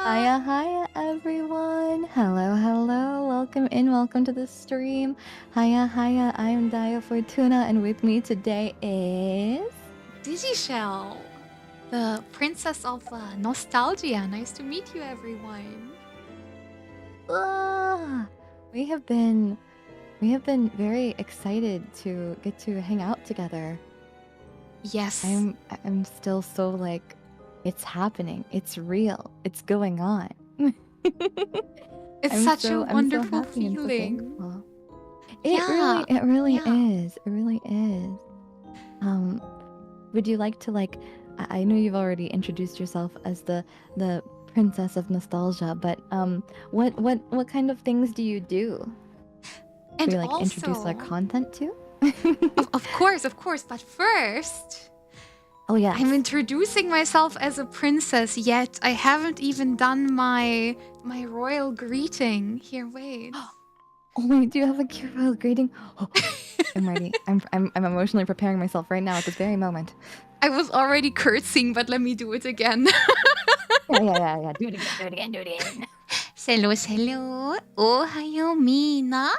Hiya, hiya, everyone. Hello, hello. Welcome in. Welcome to the stream. Hiya, hiya. I'm Dia Fortuna, and with me today is Digishell, the princess of nostalgia. Nice to meet you, everyone. Ah, we have been very excited to get to hang out together. Yes. I'm still so like, it's happening. It's real. It's going on. It's such a wonderful I'm so happy and so feeling. thankful. Yeah. It really is. It really is. Would you like to like? I know you've already introduced yourself as the princess of nostalgia, but what kind of things do you do? And Do you like also, introduce our content too? of course. But first, Oh yeah, I'm introducing myself as a princess. Yet I haven't even done my royal greeting. Here, wait. Oh wait, do you have a royal greeting? Oh, I'm ready. I'm emotionally preparing myself right now at this very moment. I was already curtsing, but let me do it again. Yeah. Do it again. Hello. Ohayo mina.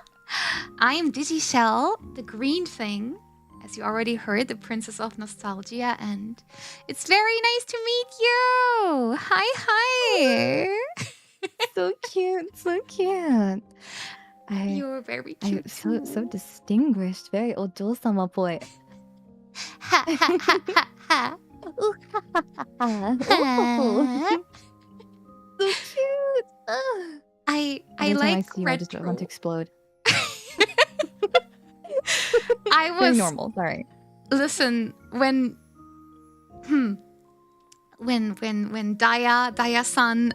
I am Digishell, the green thing, as you already heard, the princess of nostalgia, and it's very nice to meet you. Hi. So cute. You're very cute so distinguished, very ojo-sama boy. Ha ha. So cute. I Every time I like see you, I just retro. want to explode. I was very normal. Sorry. Listen, when Daya-san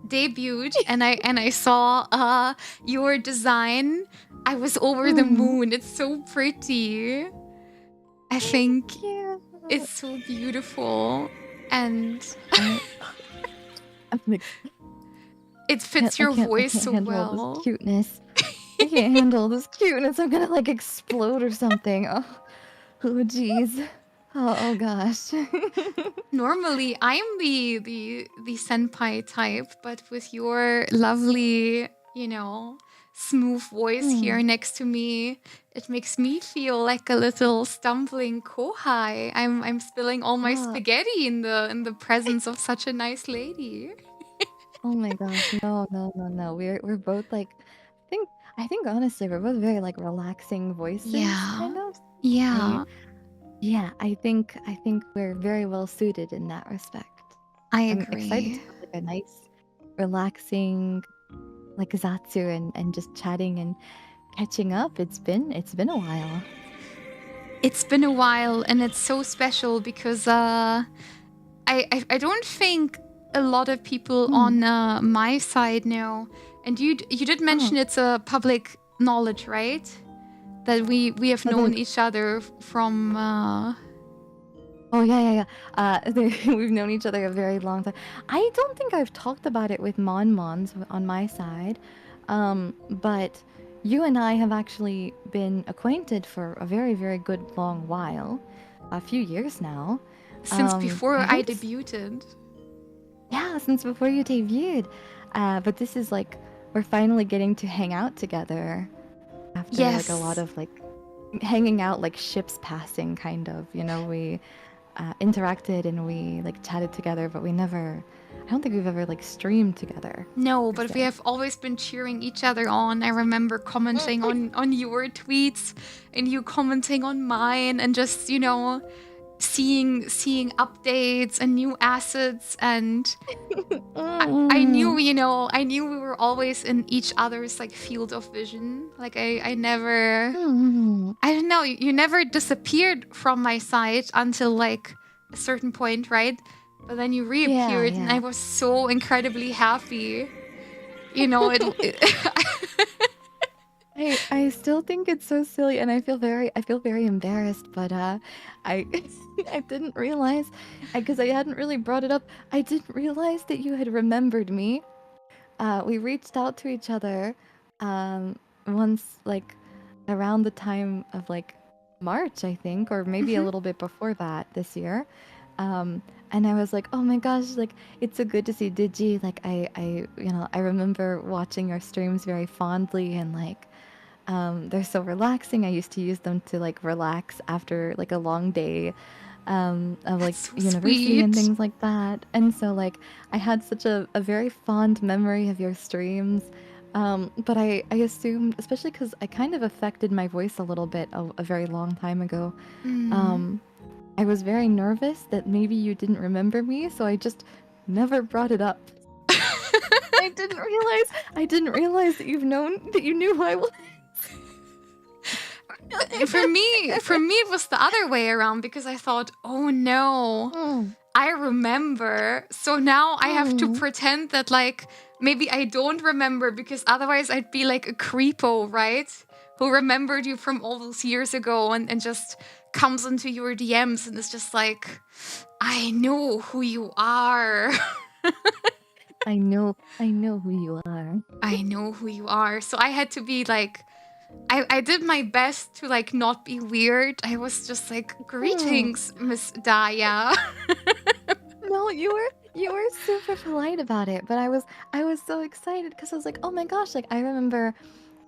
debuted and I saw your design, I was over the moon. It's so pretty. I think it's so beautiful, and it fits your voice so well. This cuteness. I can't handle this cuteness. I'm gonna like explode or something. Oh jeez. Oh gosh. Normally, I'm the senpai type, but with your lovely, smooth voice here next to me, it makes me feel like a little stumbling kohai. I'm spilling all my spaghetti in the presence of such a nice lady. Oh my gosh, no. We're both like, I think honestly we're both very like relaxing voices, kind of. Yeah. I think we're very well suited in that respect. I I'm agree. excited to have like a nice, relaxing, like Zatsu and just chatting and catching up. It's been a while. It's been a while, and it's so special because I don't think a lot of people on my side know. And you did mention it's a public knowledge, right? That we have known each other from. Oh yeah. We've known each other a very long time. I don't think I've talked about it with Mons on my side, but you and I have actually been acquainted for a very, very good long while, a few years now. Since before I debuted. Yeah, since before you debuted. But this is like, we're finally getting to hang out together after like a lot of like hanging out, like ships passing, kind of. We interacted and we like chatted together, but I don't think we've ever like streamed together. No, but we have always been cheering each other on. I remember commenting on your tweets and you commenting on mine, and just seeing updates and new assets, and I knew we were always in each other's like field of vision. Like I never I don't know, you never disappeared from my side until like a certain point, right? But then you reappeared, and I was so incredibly happy. I still think it's so silly, and I feel very embarrassed, but I didn't realize, because I hadn't really brought it up. I didn't realize that you had remembered me. We reached out to each other once, like around the time of like March, I think, or maybe a little bit before that this year. And I was like, oh my gosh, like it's so good to see Digi. Like I remember watching your streams very fondly, and like they're so relaxing. I used to use them to like relax after like a long day of like That's so university and sweet. things like that. And so like I had such a very fond memory of your streams. But I assumed, especially because I kind of affected my voice a little bit a very long time ago. Mm. Um, I was very nervous that maybe you didn't remember me, so I just never brought it up. I didn't realize that you knew who I was. For me, it was the other way around, because I thought, oh no, I remember. So now I have to pretend that like maybe I don't remember, because otherwise I'd be like a creepo, right? Who remembered you from all those years ago and just comes into your DMs and is just like, I know who you are. I know who you are. I know who you are. So I had to be like, I did my best to like not be weird. I was just like, greetings, Miss Daya. No, you were super polite about it, but I was so excited because I was like, oh my gosh, like I remember,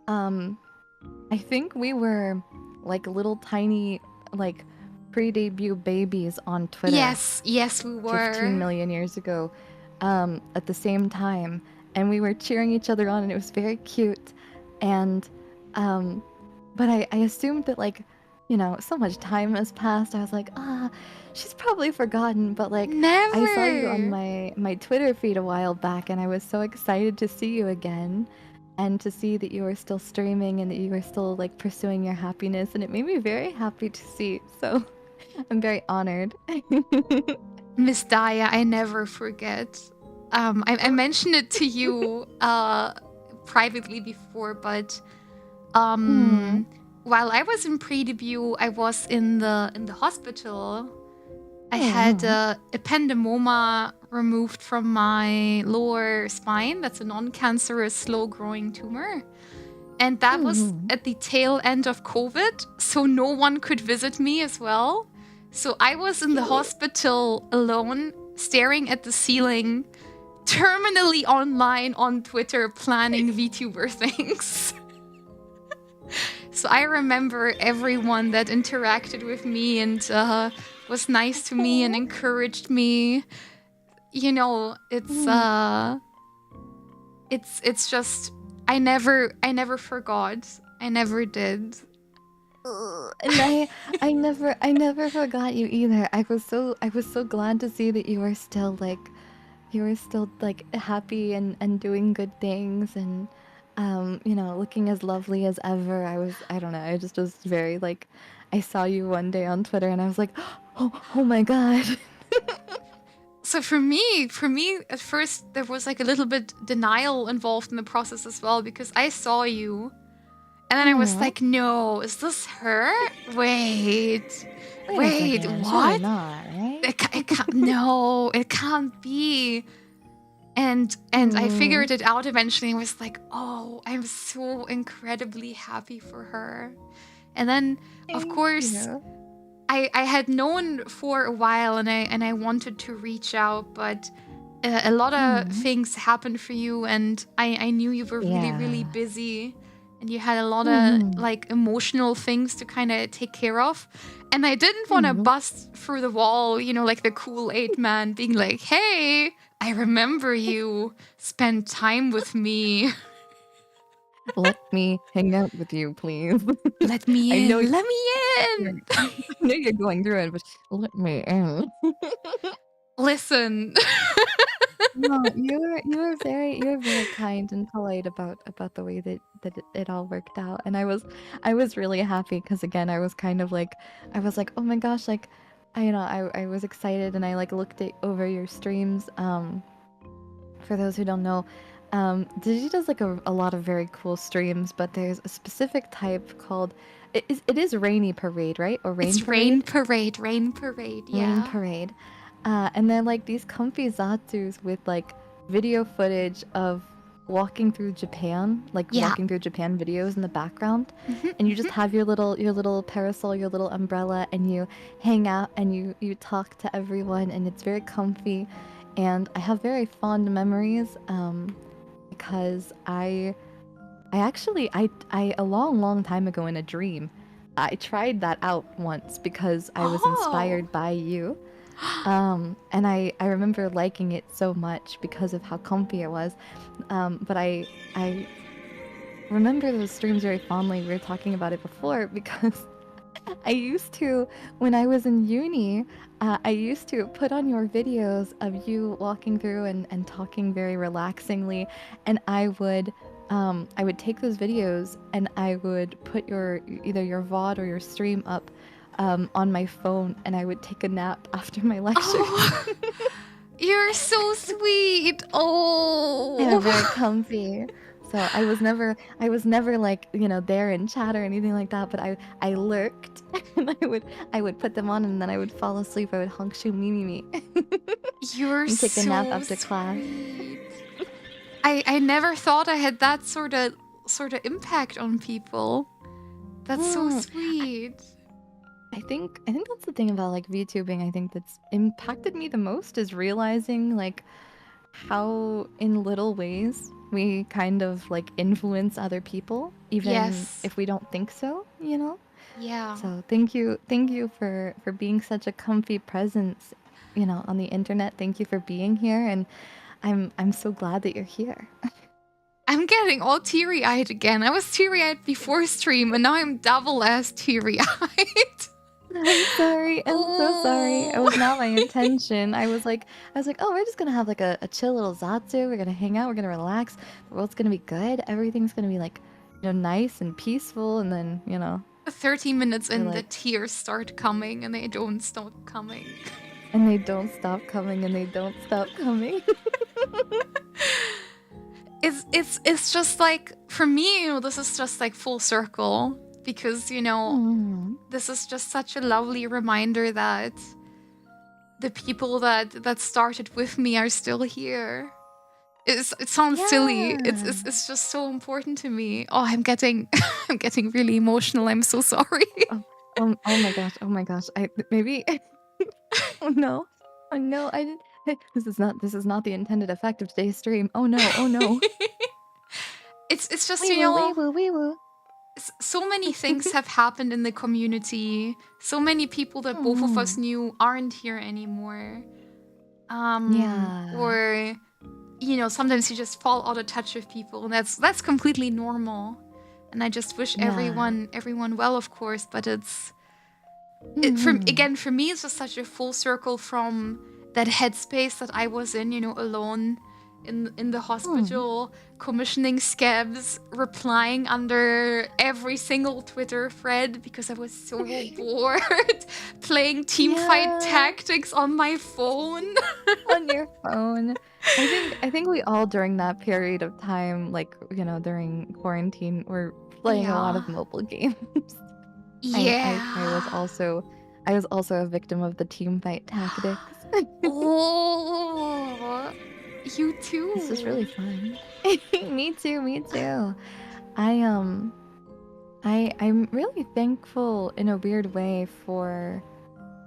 I think we were like little tiny like pre-debut babies on Twitter. Yes, we were. 15 million years ago, at the same time, and we were cheering each other on, and it was very cute. And but I assumed that like, so much time has passed. I was like, she's probably forgotten. But like, Never. I saw you on my Twitter feed a while back, and I was so excited to see you again, and to see that you were still streaming and that you were still like pursuing your happiness, and it made me very happy to see. So I'm very honored. Miss Daya, I never forget. I mentioned it to you privately before, but while I was in pre-debut, I was in the hospital. I had a ependymoma removed from my lower spine. That's a non-cancerous, slow-growing tumor. And that was at the tail end of COVID, so no one could visit me as well. So I was in the hospital alone, staring at the ceiling, terminally online on Twitter, planning VTuber things. So I remember everyone that interacted with me and was nice to me and encouraged me. You know, it's just I never forgot. I never did. And I never forgot you either. I was so glad to see that you were still like happy and doing good things, and looking as lovely as ever. I don't know, I just was very like, I saw you one day on Twitter and I was like, oh my god. So for me, at first there was like a little bit denial involved in the process as well, because I saw you and then I was like, no, is this her? Wait, what? Not, right? It can't, no, it can't be. And I figured it out eventually and was like, oh, I'm so incredibly happy for her. And then, of course, I had known for a while and I wanted to reach out, but a lot of things happened for you, and I knew you were really, really busy. And you had a lot of like emotional things to kind of take care of. And I didn't want to bust through the wall, like the Kool-Aid man being like, hey, I remember you. Spend time with me. Let me hang out with you, please. Let me in. Let me in. I know you're going through it, but let me in. Listen. No, you were very kind and polite about the way that it all worked out, and I was really happy because again I was kind of like, I was like, oh my gosh, like I was excited, and I like looked over your streams. For those who don't know, Digi does like a lot of very cool streams, but there's a specific type called it is Rainy Parade, right? Or Rain it's Parade? Rain Parade, yeah. Rain Parade. And they're like these comfy Zatsus with like video footage of walking through Japan, like Yeah. walking through Japan videos in the background, Mhm, and you just mhm. have your little parasol, your little umbrella, and you hang out and you talk to everyone, and it's very comfy. And I have very fond memories because I actually I a long time ago in a dream, I tried that out once because I was Oh. inspired by you. And I remember liking it so much because of how comfy it was. But I remember those streams very fondly. We were talking about it before because I used to, when I was in uni, I used to put on your videos of you walking through and talking very relaxingly, and I would take those videos and I would put your either your VOD or your stream up on my phone, and I would take a nap after my lectures. Oh. You're so sweet. They were Oh. very comfy. So I was never like, you know, there in chat or anything like that, but I lurked and I would put them on and then I would fall asleep. I would honkshu me You're and take a nap so after class. sweet. I never thought I had that sort of impact on people. That's so Hmm. sweet. I think that's the thing about like VTubing. I think that's impacted me the most is realizing like how in little ways we kind of like influence other people, even Yes. if we don't think so, you know? Yeah. So thank you for being such a comfy presence, you know, on the internet. Thank you for being here, and I'm so glad that you're here. I'm getting all teary-eyed again. I was teary-eyed before stream, and now I'm double as teary-eyed. I'm sorry. I'm so sorry. It Oh. was not my intention. I was like, oh, we're just gonna have like a chill little Zatsu. We're gonna hang out. We're gonna relax. The world's gonna be good. Everything's gonna be like, you know, nice and peaceful. And then, you know, 30 minutes we're in, the like, tears start coming, and they don't stop coming. and they don't stop coming, and they don't stop coming. It's just like, for me, you know, this is just like full circle, because, you know, this is just such a lovely reminder that the people that started with me are still here. It sounds silly. Yeah. It's just so important to me. Oh, I'm getting I'm getting really emotional. I'm so sorry. Oh my gosh. Oh my gosh. I maybe. Oh no. Oh no. I didn't. This is not the intended effect of today's stream. Oh no. Oh no. It's just, Wee you woo. Wee know, woo. Wee woo. so many things have happened in the community. So many people that both of us knew aren't here anymore. Yeah. Or, you know, sometimes you just fall out of touch with people, and that's completely normal. And I just wish Yeah. everyone well, of course. But it's Mhm. for me, it's just such a full circle from that headspace that I was in, you know, alone in the Mm. hospital, commissioning scabs, replying under every single Twitter thread because I was so bored, playing teamfight Yeah. tactics on my phone. On your phone. I think we all during that period of time, like, you know, during quarantine, were playing a lot Yeah. of mobile games. Yeah. I was also a victim of the team fight tactics. Oh, you It's just really too. fun. Me too, me too. I I'm really thankful in a weird way for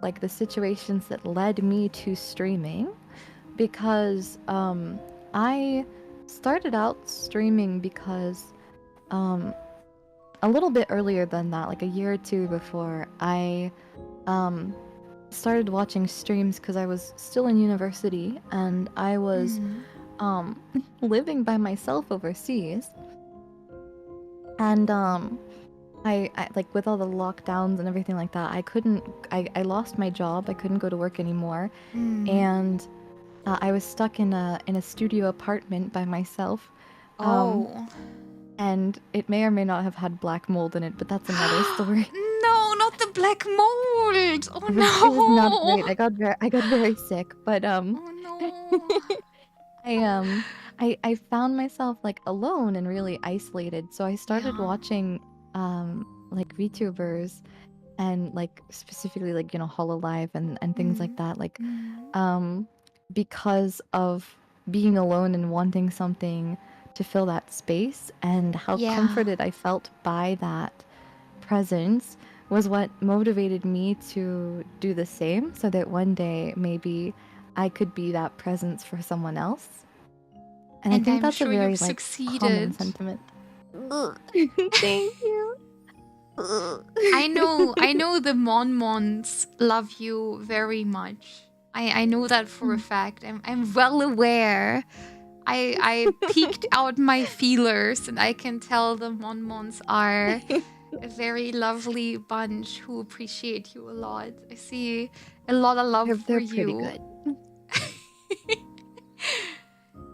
like the situations that led me to streaming because I started out streaming because um a little bit earlier than that, like a year or two before, I um started watching streams because I was still in university and I was Mm. living by myself overseas. And I like with all the lockdowns and everything like that, I lost my job. I couldn't go to work anymore. Mm. And I was stuck in a studio apartment by myself. Um Oh. and it may or may not have had black mold in it, but that's another story. No, not the black mold. Oh It was not great. no. I got very sick, but Oh no. I I found myself like alone and really isolated. So I started Yeah. watching like VTubers and like specifically like, you know, Hololive and things like Mm. that, like Mm. um because of being alone and wanting something to fill that space, and how Yeah. comforted I felt by that presence was what motivated me to do the same, so that one day maybe I could be that presence for someone else. And I And think I'm that's a sure very you've like common succeeded. sentiment. Thank you. I know the Monmons love you very much. I know that for a fact. I'm well aware. I peeked out my feelers, and I can tell the Monmons are a very lovely bunch who appreciate you a lot. I see a lot of love for They're pretty you. good.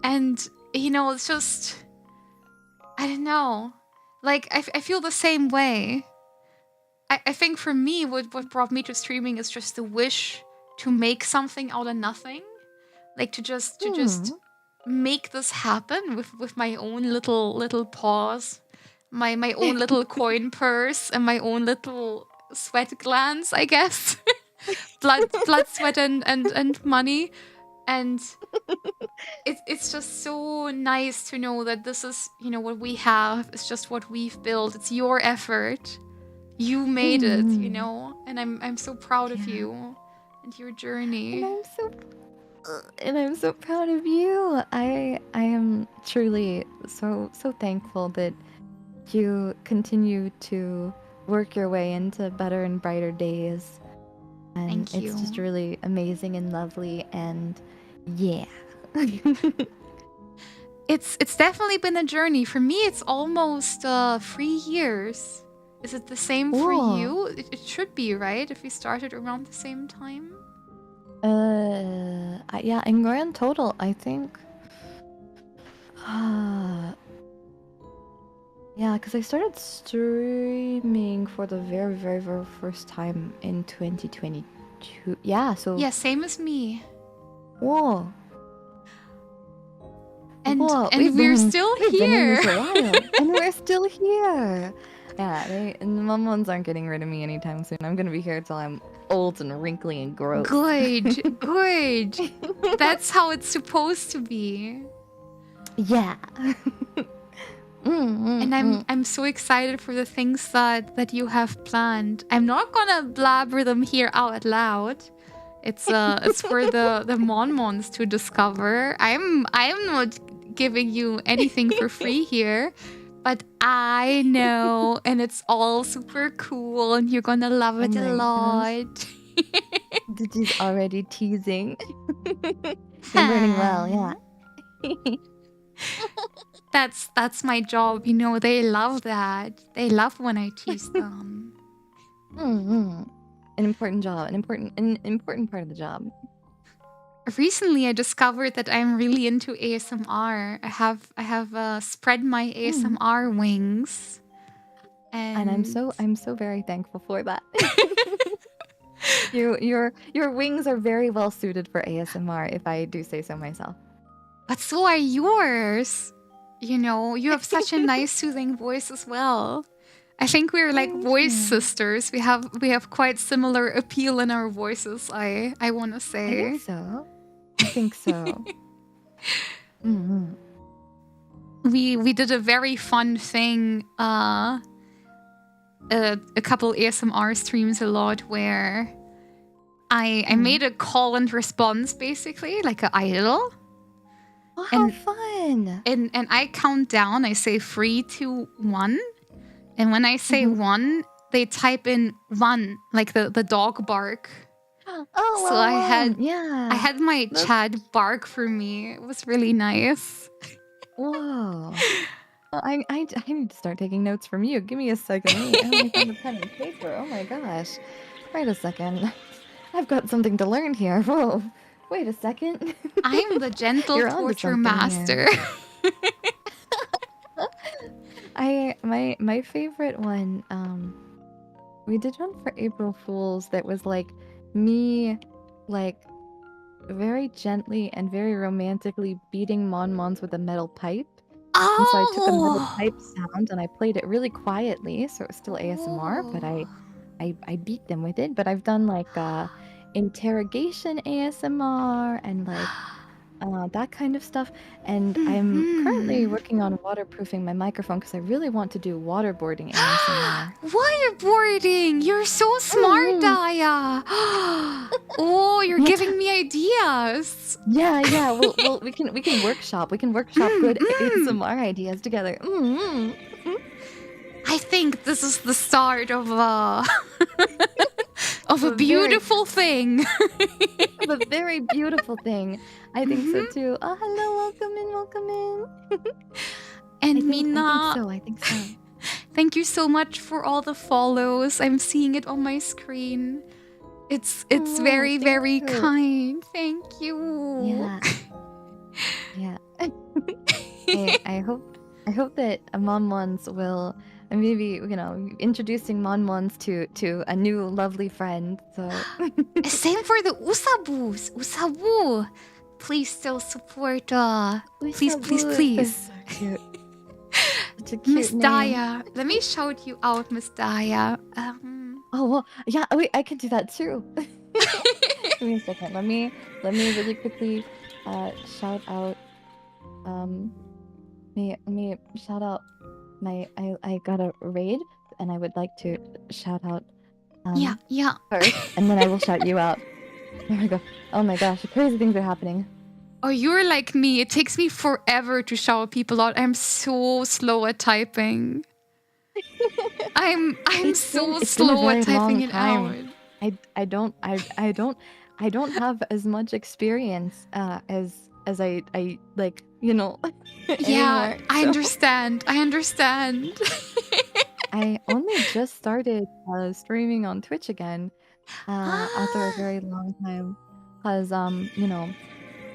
And, it's just, I don't know. Like, I feel the same way. I think for me, what brought me to streaming is just the wish to make something out of nothing. Like, to just make this happen with my own little paws, my own little coin purse, and my own little sweat glands, I guess. blood, sweat, and money. And it's just so nice to know that this is, what we have. It's just what we've built. It's your effort. You made it, and I'm so proud of you and your journey. And I'm so proud of you. I am truly so thankful that you continue to work your way into better and brighter days. And Thank you. It's just really amazing and lovely, and yeah. It's definitely been a journey. For me, it's almost 3 years. Is it the same for you? It should be, right? If we started around the same time? Yeah, in grand total, I think. Yeah, because I started streaming for the very, very, very first time in 2022. Yeah, so... Yeah, same as me. Whoa. And we're still here. We've been in this a while, and we're still here. Yeah, the Momon's aren't getting rid of me anytime soon. I'm gonna be here till I'm old and wrinkly and gross. Good, good. That's how it's supposed to be. Yeah. And I'm so excited for the things that you have planned. I'm not gonna blabber them here out loud. It's for the Monmons to discover. I'm not giving you anything for free here, but I know, and it's all super cool, and you're gonna love it a lot. Digi's already teasing. You're learning well, yeah. That's my job, they love that. They love when I tease them. An important job, an important part of the job. Recently, I discovered that I'm really into ASMR. I have spread my ASMR wings, and I'm so very thankful for that. Your wings are very well suited for ASMR, if I do say so myself. But so are yours. You have such a nice, soothing voice as well. I think we're like voice sisters. We have quite similar appeal in our voices. I want to say. I think so. We did a very fun thing. A couple ASMR streams a lot where I made a call and response, basically like an idol. Oh, how fun! And I count down. I say 3, 2, 1. And when I say 1, they type in 1, like the dog bark. Oh, so I had my chat bark for me. It was really nice. Whoa. Well, I need to start taking notes from you. Give me a second. I only found a pen and paper. Oh my gosh. Wait a second. I've got something to learn here. Whoa. Wait a second. I'm the gentle torture master. My favorite one, we did one for April Fools that was like me, like very gently and very romantically beating Mon-Mons with a metal pipe. Oh! And so I took a metal pipe sound and I played it really quietly, so it was still ASMR, but I beat them with it. But I've done like interrogation ASMR and like that kind of stuff. And I'm currently working on waterproofing my microphone because I really want to do waterboarding ASMR. Waterboarding! You're so smart, Daya! Oh, you're giving me ideas! Yeah. Well, we can workshop. We can workshop good ASMR ideas together. I think this is the start of of a A beautiful thing. a very beautiful thing. I think so too. Oh, hello, welcome in. And I Mina, think so. thank you so much for all the follows. I'm seeing it on my screen. It's very, very kind. Thank you. Yeah. I hope that Monmons will maybe, introducing Monmons to a new lovely friend. So Same for the Usabus. Usabu. Please still support please. Cute. Such a cute Miss name. Daya. Let me shout you out, Miss Daya. Oh well, yeah. Wait, I can do that too. Give me a second. Let me really quickly shout out. Let me shout out my. I got a raid, and I would like to shout out. Yeah. First, and then I will shout you out. There we go. Oh my gosh, crazy things are happening. Oh, you're like me. It takes me forever to shout people out. I'm so slow at typing. I'm so slow at typing it out. I don't have as much experience as I like, Yeah, anymore, I so. understand. I only just started streaming on Twitch again after a very long time, because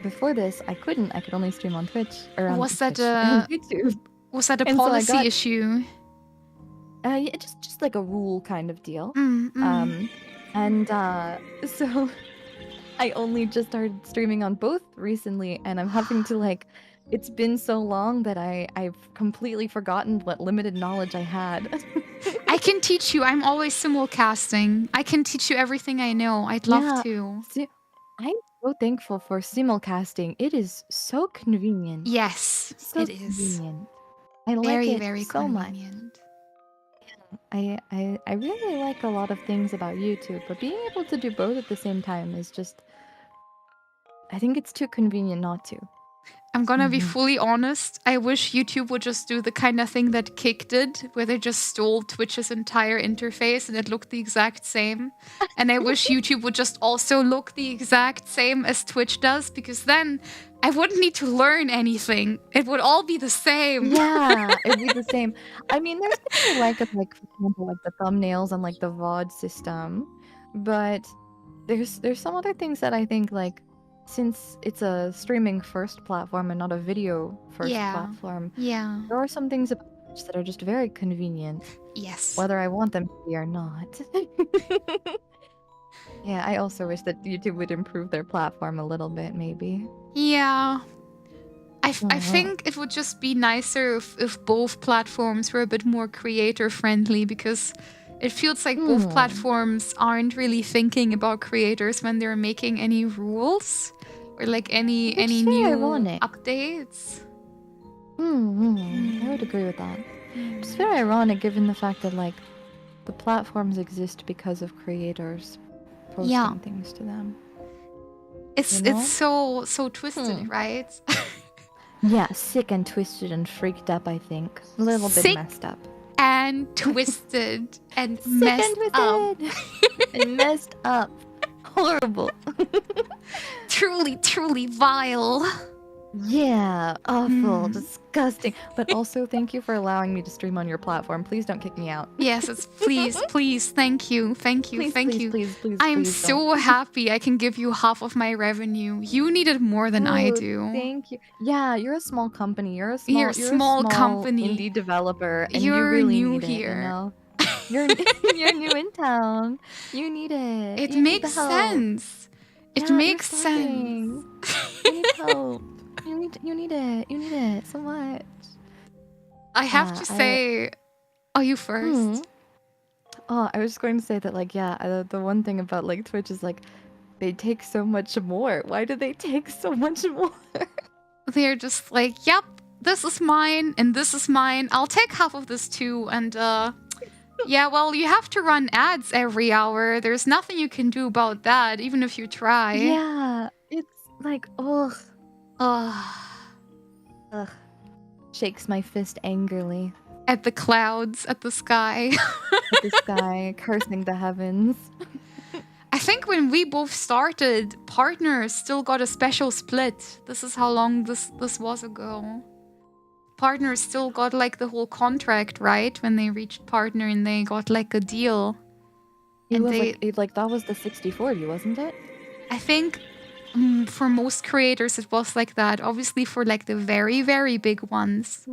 before this I could only stream on Twitch or on YouTube. Was that a And so policy issue? Yeah, just like a rule kind of deal. So I only just started streaming on both recently, and I'm having to it's been so long that I've completely forgotten what limited knowledge I had. I can teach you. I'm always simulcasting. I can teach you everything I know. I'd love to. I'm so thankful for simulcasting. It is so convenient. Yes, so it is. Convenient. I like very, it very so convenient. much. I really like a lot of things about YouTube, but being able to do both at the same time is just... I think it's too convenient not to. I'm gonna be fully honest. I wish YouTube would just do the kind of thing that Kick did, where they just stole Twitch's entire interface and it looked the exact same. And I wish YouTube would just also look the exact same as Twitch does, because then I wouldn't need to learn anything. It would all be the same. Yeah, it'd be the same. I mean, there's things I like, for example, like the thumbnails and like the VOD system, but there's some other things that I think, like, since it's a streaming first platform and not a video first platform, there are some things about Twitch that are just very convenient. Yes. Whether I want them to be or not. Yeah, I also wish that YouTube would improve their platform a little bit, maybe. Yeah. I think it would just be nicer if both platforms were a bit more creator friendly, because it feels like both platforms aren't really thinking about creators when they're making any rules or like any new updates. I would agree with that. It's very ironic given the fact that like the platforms exist because of creators posting things to them. It's so twisted, right? Yeah, sick and twisted and freaked up, I think. A little bit messed up. And twisted and messed up. And messed up. Horrible. Truly, truly vile. Yeah, awful, disgusting. But also, thank you for allowing me to stream on your platform. Please don't kick me out. Yes, please, thank you. Please, I'm so happy I can give you half of my revenue. You need it more than I do. Thank you. Yeah, you're a small company. You're a small company. Indie developer, and you're you really new need here. It, you know? You're new in town. You need it. It makes sense. It makes sense. You need help. You need it so much. I have to say, are you first? Oh, I was just going to say that, like, the one thing about like Twitch is like they take so much more. Why do they take so much more? They're just like, yep, this is mine and this is mine. I'll take half of this too. And yeah, well, you have to run ads every hour. There's nothing you can do about that, even if you try. Yeah, it's like, ugh. Ugh. Shakes my fist angrily. At the clouds, at the sky. At the sky, cursing the heavens. I think when we both started, partners still got a special split. This is how long this was ago. Partners still got like the whole contract, right? When they reached partner and they got like a deal. It was like that was the 60/40, wasn't it? I think for most creators it was like that. Obviously for like the very, very big ones,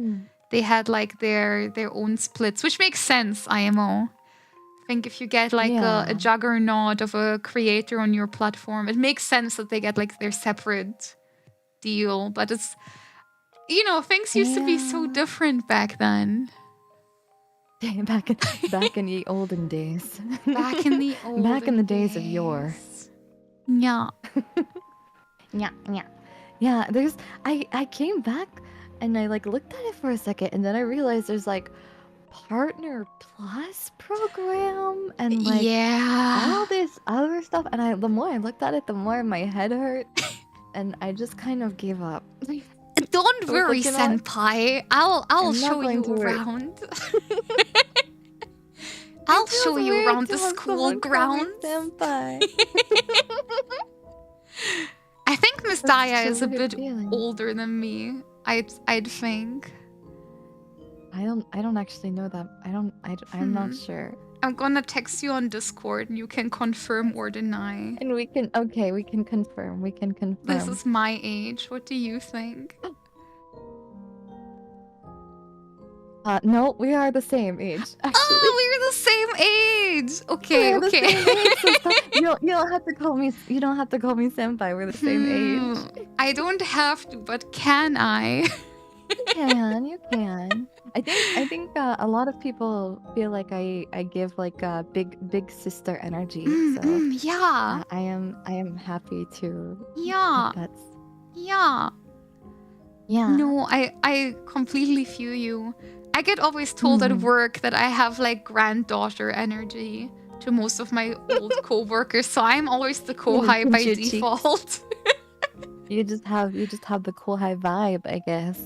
they had like their own splits, which makes sense, IMO. I think if you get like a juggernaut of a creator on your platform, it makes sense that they get like their separate deal. But it's, you know, things used to be so different back then. Back in the olden days. Back in the olden Back in the days of yore. Yeah. Yeah, I came back and I like looked at it for a second and then I realized there's like Partner Plus program and like all this other stuff, and the more I looked at it, the more my head hurt and I just kind of gave up. Don't worry, senpai. I'll show you around. I'll show you around the school grounds. Senpai. I think Miss Daya is a bit older than me. I'd think. I don't actually know that. I'm not sure. I'm gonna text you on Discord and you can confirm or deny. And we can confirm. We can confirm. This is my age. What do you think? No, we are the same age. Actually. Oh, we're the same age. Okay. You don't have to call me. You don't have to call me senpai. We're the same age. I don't have to, but can I? You can. I think a lot of people feel like I give like a big sister energy. Yeah. I am happy to. Yeah. Yeah. No, I completely feel you. I get always told at work that I have like granddaughter energy to most of my old co-workers, so I'm always the co-high by default. You just have the cool high vibe, I guess.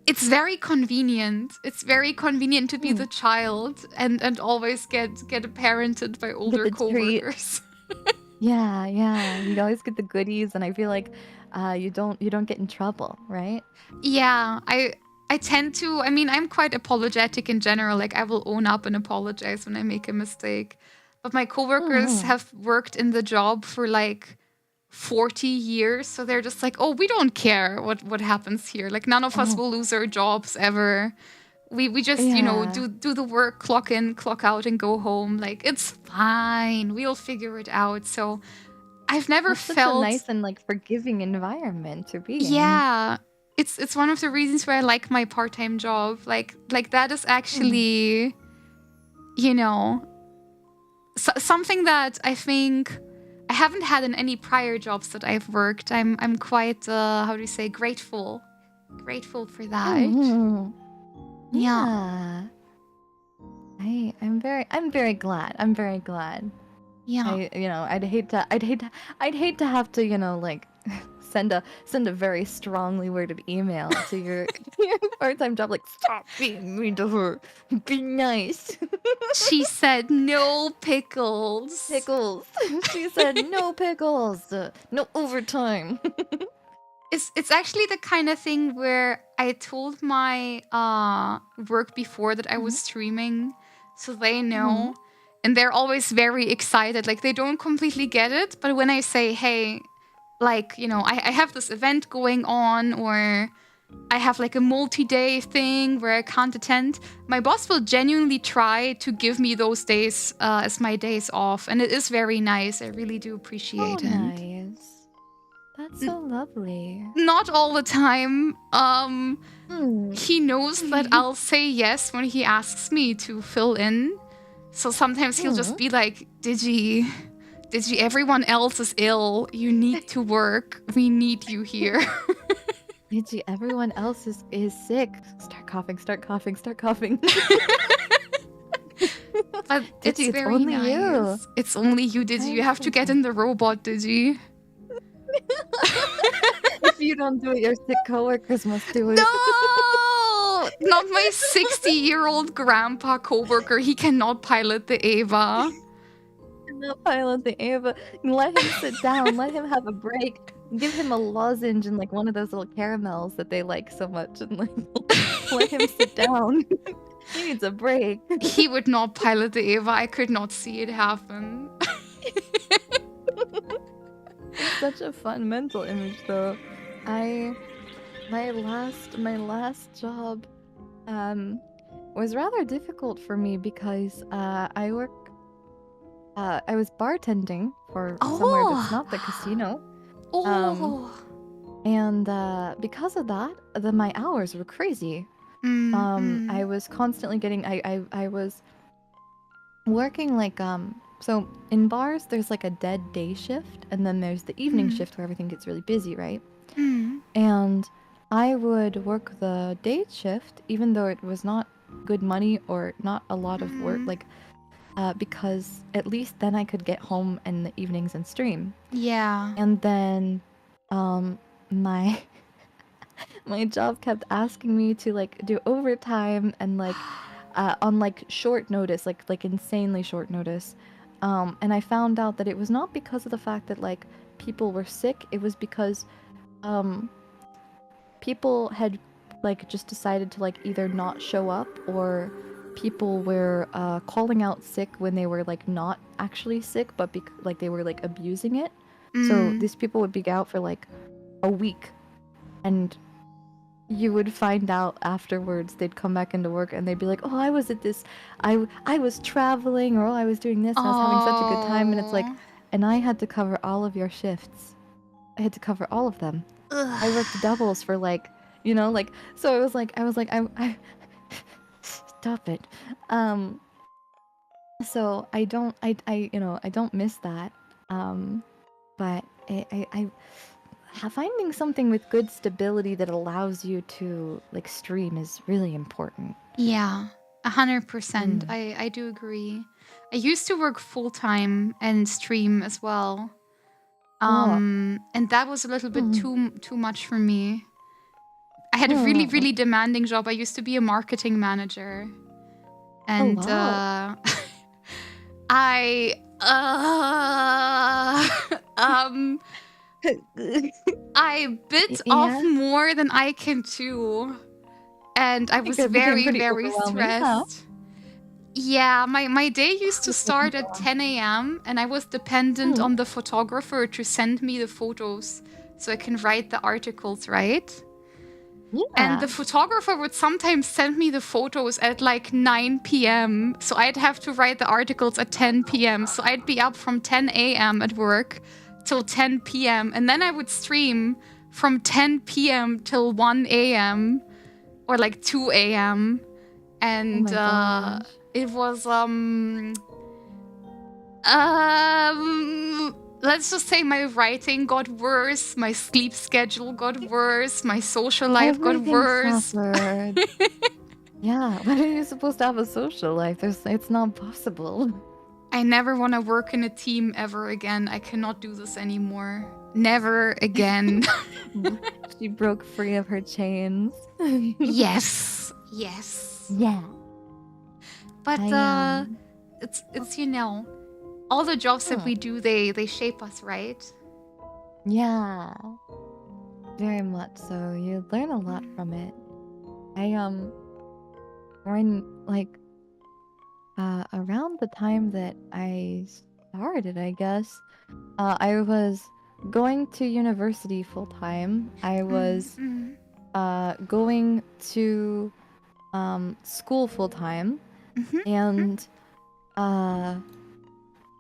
It's very convenient. It's very convenient to be the child and always get parented by older co-workers. Yeah. You always get the goodies, and I feel like you don't get in trouble, right? Yeah, I tend to. I mean, I'm quite apologetic in general. Like, I will own up and apologize when I make a mistake. But my coworkers have worked in the job for like 40 years, so they're just like, oh, we don't care what happens here. Like, none of us will lose our jobs ever. We just, you know, do the work, clock in, clock out, and go home. Like, it's fine. We'll figure it out. So I've never felt such a nice and like forgiving environment to be in. Yeah. It's one of the reasons why I like my part-time job. Like that is actually, you know, something that I think I haven't had in any prior jobs that I've worked. I'm quite how do you say, grateful for that. Yeah. I'm very glad. I'm very glad. Yeah. I'd hate to have to, you know, like send a very strongly worded email to your part-time job, like, stop being mean to her, be nice. She said no pickles. She said no pickles, no overtime. It's actually the kind of thing where I told my work before that I was streaming, so they know, and they're always very excited. Like, they don't completely get it, but when I say, hey, like, you know, I have this event going on, or I have like a multi-day thing where I can't attend, my boss will genuinely try to give me those days as my days off, and it is very nice. I really do appreciate it. Nice. That's so lovely. Not all the time. He knows that I'll say yes when he asks me to fill in. So sometimes he'll just be like, Digi, Digi, everyone else is ill. You need to work. We need you here. Digi, everyone else is sick. Start coughing, start coughing, start coughing. But it's Digi, it's very only nice. you. It's only you, Digi. You have to get in the robot, Digi. If you don't do it, your sick coworkers must do it. No! Not my 60-year-old grandpa coworker. He cannot pilot the Ava. Not pilot the Ava. Let him sit down. Let him have a break. Give him a lozenge and like one of those little caramels that they like so much, and like let him sit down. He needs a break. He would not pilot the Ava. I could not see it happen. It's such a fun mental image, though. My last job was rather difficult for me because I was bartending for somewhere that's not the casino. And because of that, my hours were crazy. I was constantly getting I was working like so in bars there's like a dead day shift, and then there's the evening shift where everything gets really busy, right? And I would work the day shift even though it was not good money or not a lot of work, like because at least then I could get home in the evenings and stream. Yeah. And then my my job kept asking me to like do overtime and like on like short notice, like insanely short notice. And I found out that it was not because of the fact that like people were sick, it was because people had like just decided to like either not show up, or people were calling out sick when they were like not actually sick, but like they were like abusing it. So these people would be out for like a week, and you would find out afterwards. They'd come back into work and they'd be like, oh, I was at this, I was traveling, or oh, I was doing this and I was having such a good time. And it's like, and I had to cover all of your shifts. I had to cover all of them. I worked doubles for like, you know, like, so I was like I stop it. So I don't miss that. But I finding something with good stability that allows you to like stream is really important. Yeah, 100%. I do agree. I used to work full-time and stream as well. And that was a little bit too much for me. I had a really, really demanding job. I used to be a marketing manager. And I bit off more than I can chew, and I was very, very stressed. Huh? Yeah, my day used to start at 10 a.m. and I was dependent on the photographer to send me the photos so I can write the articles, right? Yeah. And the photographer would sometimes send me the photos at like 9 p.m. So I'd have to write the articles at 10 p.m. So I'd be up from 10 a.m. at work till 10 p.m. And then I would stream from 10 p.m. till 1 a.m. or like 2 a.m. And it was let's just say my writing got worse, my sleep schedule got worse, my social life got worse. Yeah, when are you supposed to have a social life? It's not possible. I never want to work in a team ever again. I cannot do this anymore. Never again. She broke free of her chains. Yes. Yes. Yeah. But it's you know, all the jobs that we do, they shape us, right? Yeah. Very much so. You learn a lot from it. When like around the time that I started, I guess, I was going to university full time. I was going to school full time, and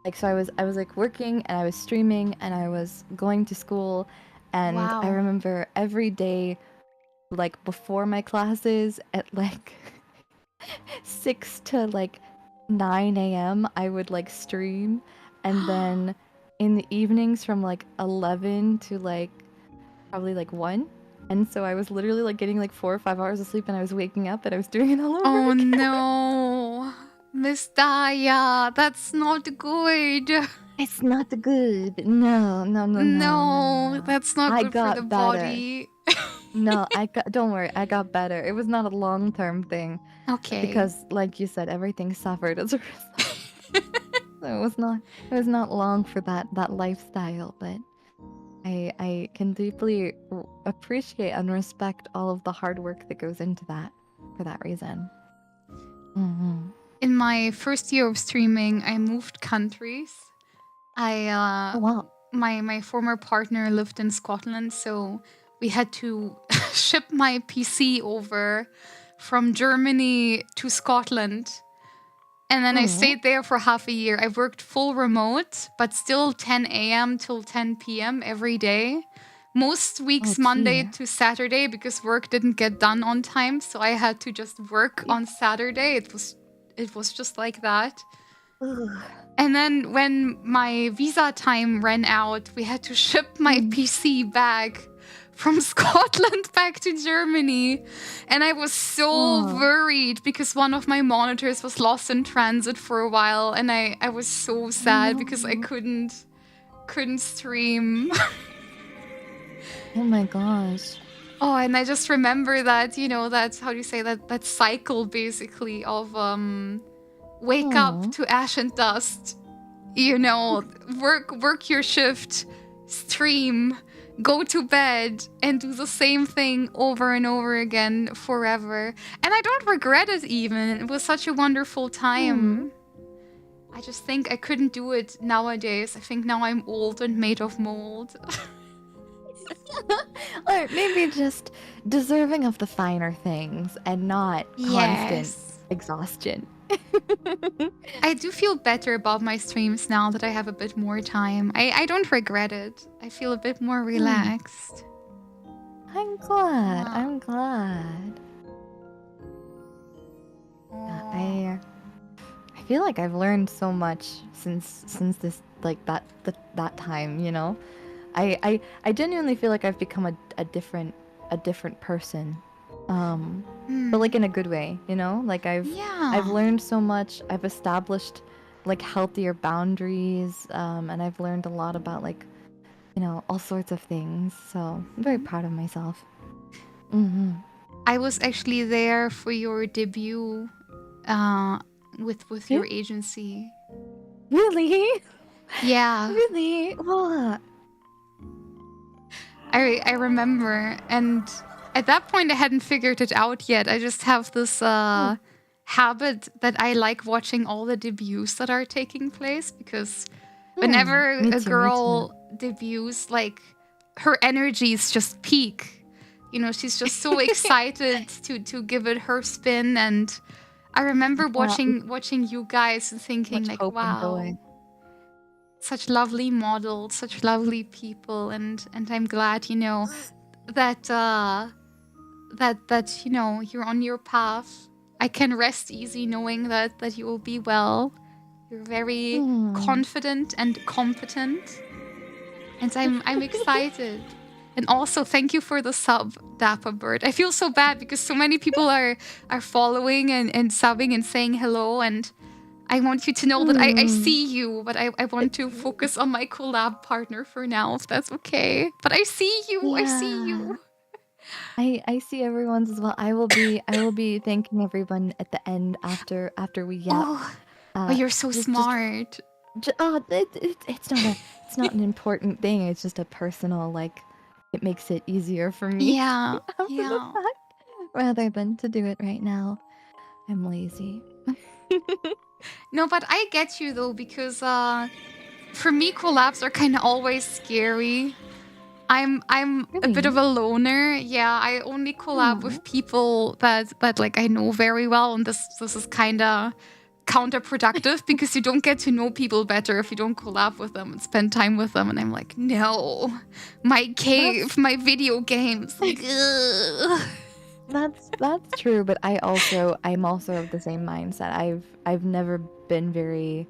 like so I was like working and I was streaming and I was going to school, and I remember every day, like before my classes at like 6 to like 9 a.m. I would like stream, and then in the evenings from like 11 to like probably like 1. And so I was literally like getting like 4 or 5 hours of sleep, and I was waking up and I was doing it all over Oh again. no, Miss Daya, that's not good. It's not good. No, no, no, no, no, No, no. that's not I good for the got better. body. No, don't worry, I got better. It was not a long-term thing Okay. because, like you said, everything suffered as a result. So it was not long for that lifestyle, but I can deeply appreciate and respect all of the hard work that goes into that for that reason. Mm-hmm. In my first year of streaming, I moved countries. Oh wow. My former partner lived in Scotland, so we had to ship my PC over from Germany to Scotland. And then I stayed there for half a year. I worked full remote, but still 10 a.m. till 10 p.m. every day. Most weeks Monday to Saturday, because work didn't get done on time, so I had to just work on Saturday. It was just like that. Ugh. And then when my visa time ran out, we had to ship my PC back from Scotland back to Germany. And I was so worried because one of my monitors was lost in transit for a while, and I was so sad because I couldn't stream. Oh my gosh. Oh, and I just remember that, that's how do you say that cycle basically of wake up to ash and dust, work your shift, stream, go to bed, and do the same thing over and over again forever. And I don't regret it even. It was such a wonderful time. I just think I couldn't do it nowadays. I think now I'm old and made of mold. Or maybe just deserving of the finer things and not constant exhaustion. I do feel better about my streams now that I have a bit more time. I don't regret it. I feel a bit more relaxed. I'm glad. Wow. I'm glad. I feel like I've learned so much since this that time, I genuinely feel like I've become a different person. But like in a good way, like I've learned so much. I've established like healthier boundaries, and I've learned a lot about like all sorts of things. So I'm very proud of myself. I was actually there for your debut with your agency. Really? Yeah. Really? What? I remember, and at that point I hadn't figured it out yet. I just have this habit that I like watching all the debuts that are taking place, because whenever a girl debuts, like her energies just peak. She's just so excited to give it her spin, and I remember watching you guys and thinking like, wow. Such lovely models, such lovely people, and I'm glad, that you're on your path. I can rest easy knowing that you will be well. You're very confident and competent, and I'm excited. And also, thank you for the sub, Dapper Bird. I feel so bad because so many people are following and subbing and saying hello, and I want you to know that I see you, but I want to focus on my collab partner for now, if that's okay. But I see you. Yeah. I see you. I see everyone's as well. I will be thanking everyone at the end after we yap. Oh, you're so smart. It's not an important thing. It's just a personal, like, it makes it easier for me. Yeah. Rather than to do it right now. I'm lazy. No, but I get you though, because for me collabs are kind of always scary. I'm really? A bit of a loner. Yeah, I only collab with people that like I know very well, and this is kind of counterproductive because you don't get to know people better if you don't collab with them and spend time with them. And I'm like, no, my cave, my video games. Like, That's true, but I'm also of the same mindset. I've never been very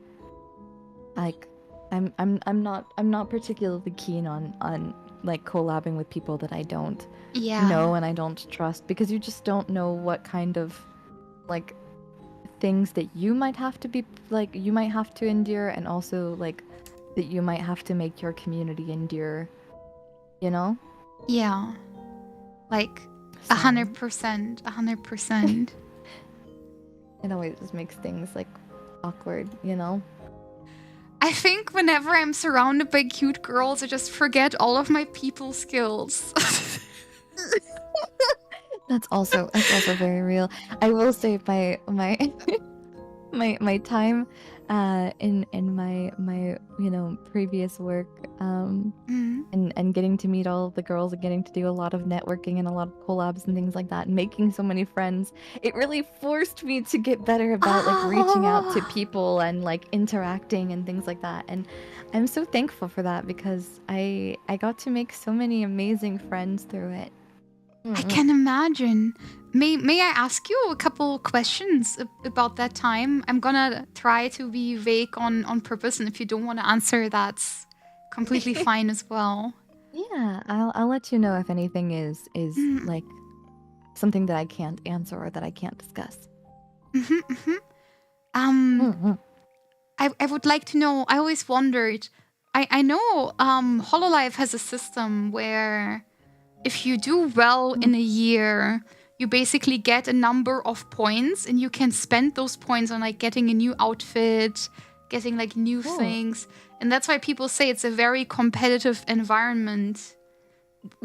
like I'm not particularly keen on like collabing with people that I don't Yeah. know and I don't trust, because you just don't know what kind of like things that you might have to be like you might have to endure, and also like that you might have to make your community endure, you know? Yeah. Like So 100%. 100%. it always just makes things like awkward, you know? I think whenever I'm surrounded by cute girls, I just forget all of my people skills. That's also very real. I will say my my time in my you know previous work and getting to meet all of the girls and getting to do a lot of networking and a lot of collabs and things like that and making so many friends, it really forced me to get better about like reaching out to people and like interacting and things like that. And I'm so thankful for that, because I got to make so many amazing friends through it. I can imagine. May I ask you a couple questions about that time? I'm gonna try to be vague on purpose, and if you don't want to answer, that's completely fine as well. Yeah, I'll let you know if anything is like something that I can't answer or that I can't discuss. I would like to know. I always wondered. I know Hololive has a system where if you do well in a year, you basically get a number of points, and you can spend those points on like getting a new outfit, getting like new things. And that's why people say it's a very competitive environment.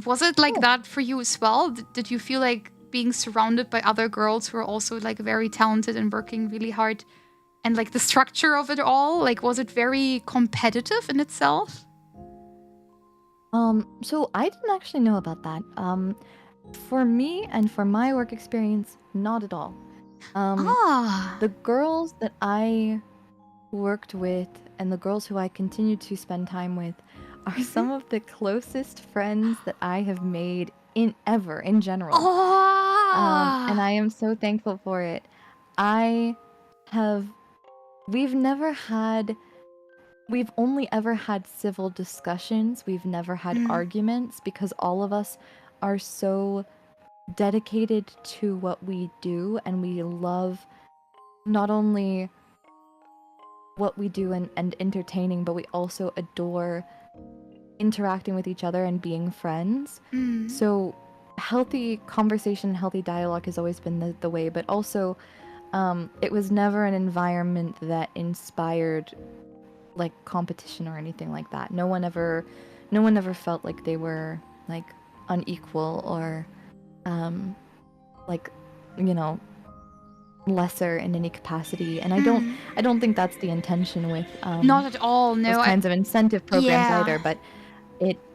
Was it like that for you as well? Did you feel like being surrounded by other girls who are also like very talented and working really hard, and like the structure of it all, like was it very competitive in itself? So I didn't actually know about that. For me and for my work experience, not at all. The girls that I worked with and the girls who I continue to spend time with are some of the closest friends that I have made in general. And I am so thankful for it. We've only ever had civil discussions. We've never had arguments, because all of us are so dedicated to what we do, and we love not only what we do and entertaining, but we also adore interacting with each other and being friends. So healthy conversation, healthy dialogue has always been the way, but also it was never an environment that inspired like competition or anything like that. No one ever felt like they were like unequal or like, you know, lesser in any capacity. And I don't think that's the intention with Not at all. No, those kinds of incentive programs either, but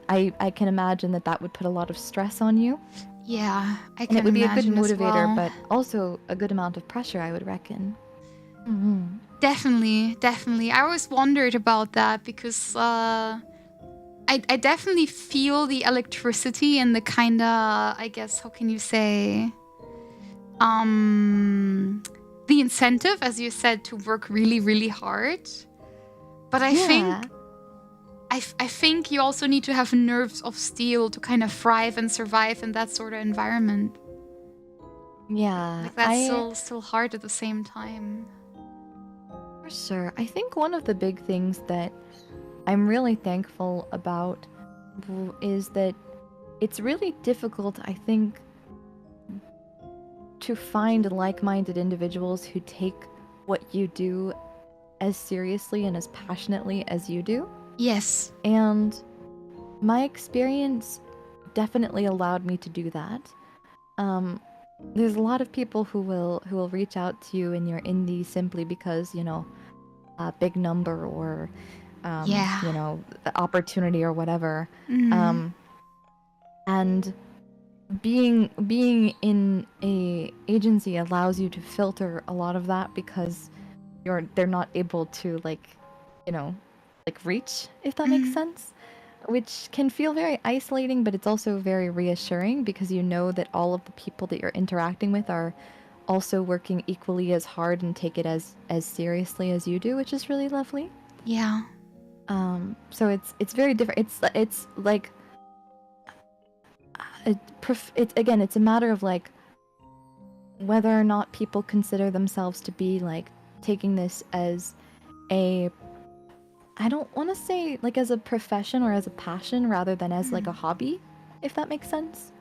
I can imagine that would put a lot of stress on you. Yeah, I And can it would be a good imagine as motivator, well. but also a good amount of pressure, I would reckon. Definitely. I always wondered about that because I definitely feel the electricity and the kind of, I guess, how can you say, the incentive, as you said, to work really, really hard. But I think you also need to have nerves of steel to kind of thrive and survive in that sort of environment. Yeah. Like that's still hard at the same time. For sure. I think one of the big things that I'm really thankful about is that it's really difficult, I think, to find like-minded individuals who take what you do as seriously and as passionately as you do. Yes. And my experience definitely allowed me to do that. There's a lot of people who will reach out to you in your indie simply because, you know, a big number or you know, the opportunity or whatever. And being in a agency allows you to filter a lot of that, because they're not able to, like, you know, like reach, if that makes sense, which can feel very isolating, but it's also very reassuring because you know that all of the people that you're interacting with are also working equally as hard and take it as seriously as you do, which is really lovely. Yeah. So it's very different. It's like it's again, it's a matter of like whether or not people consider themselves to be like taking this as a, I don't want to say like as a profession or as a passion rather than as like a hobby, if that makes sense.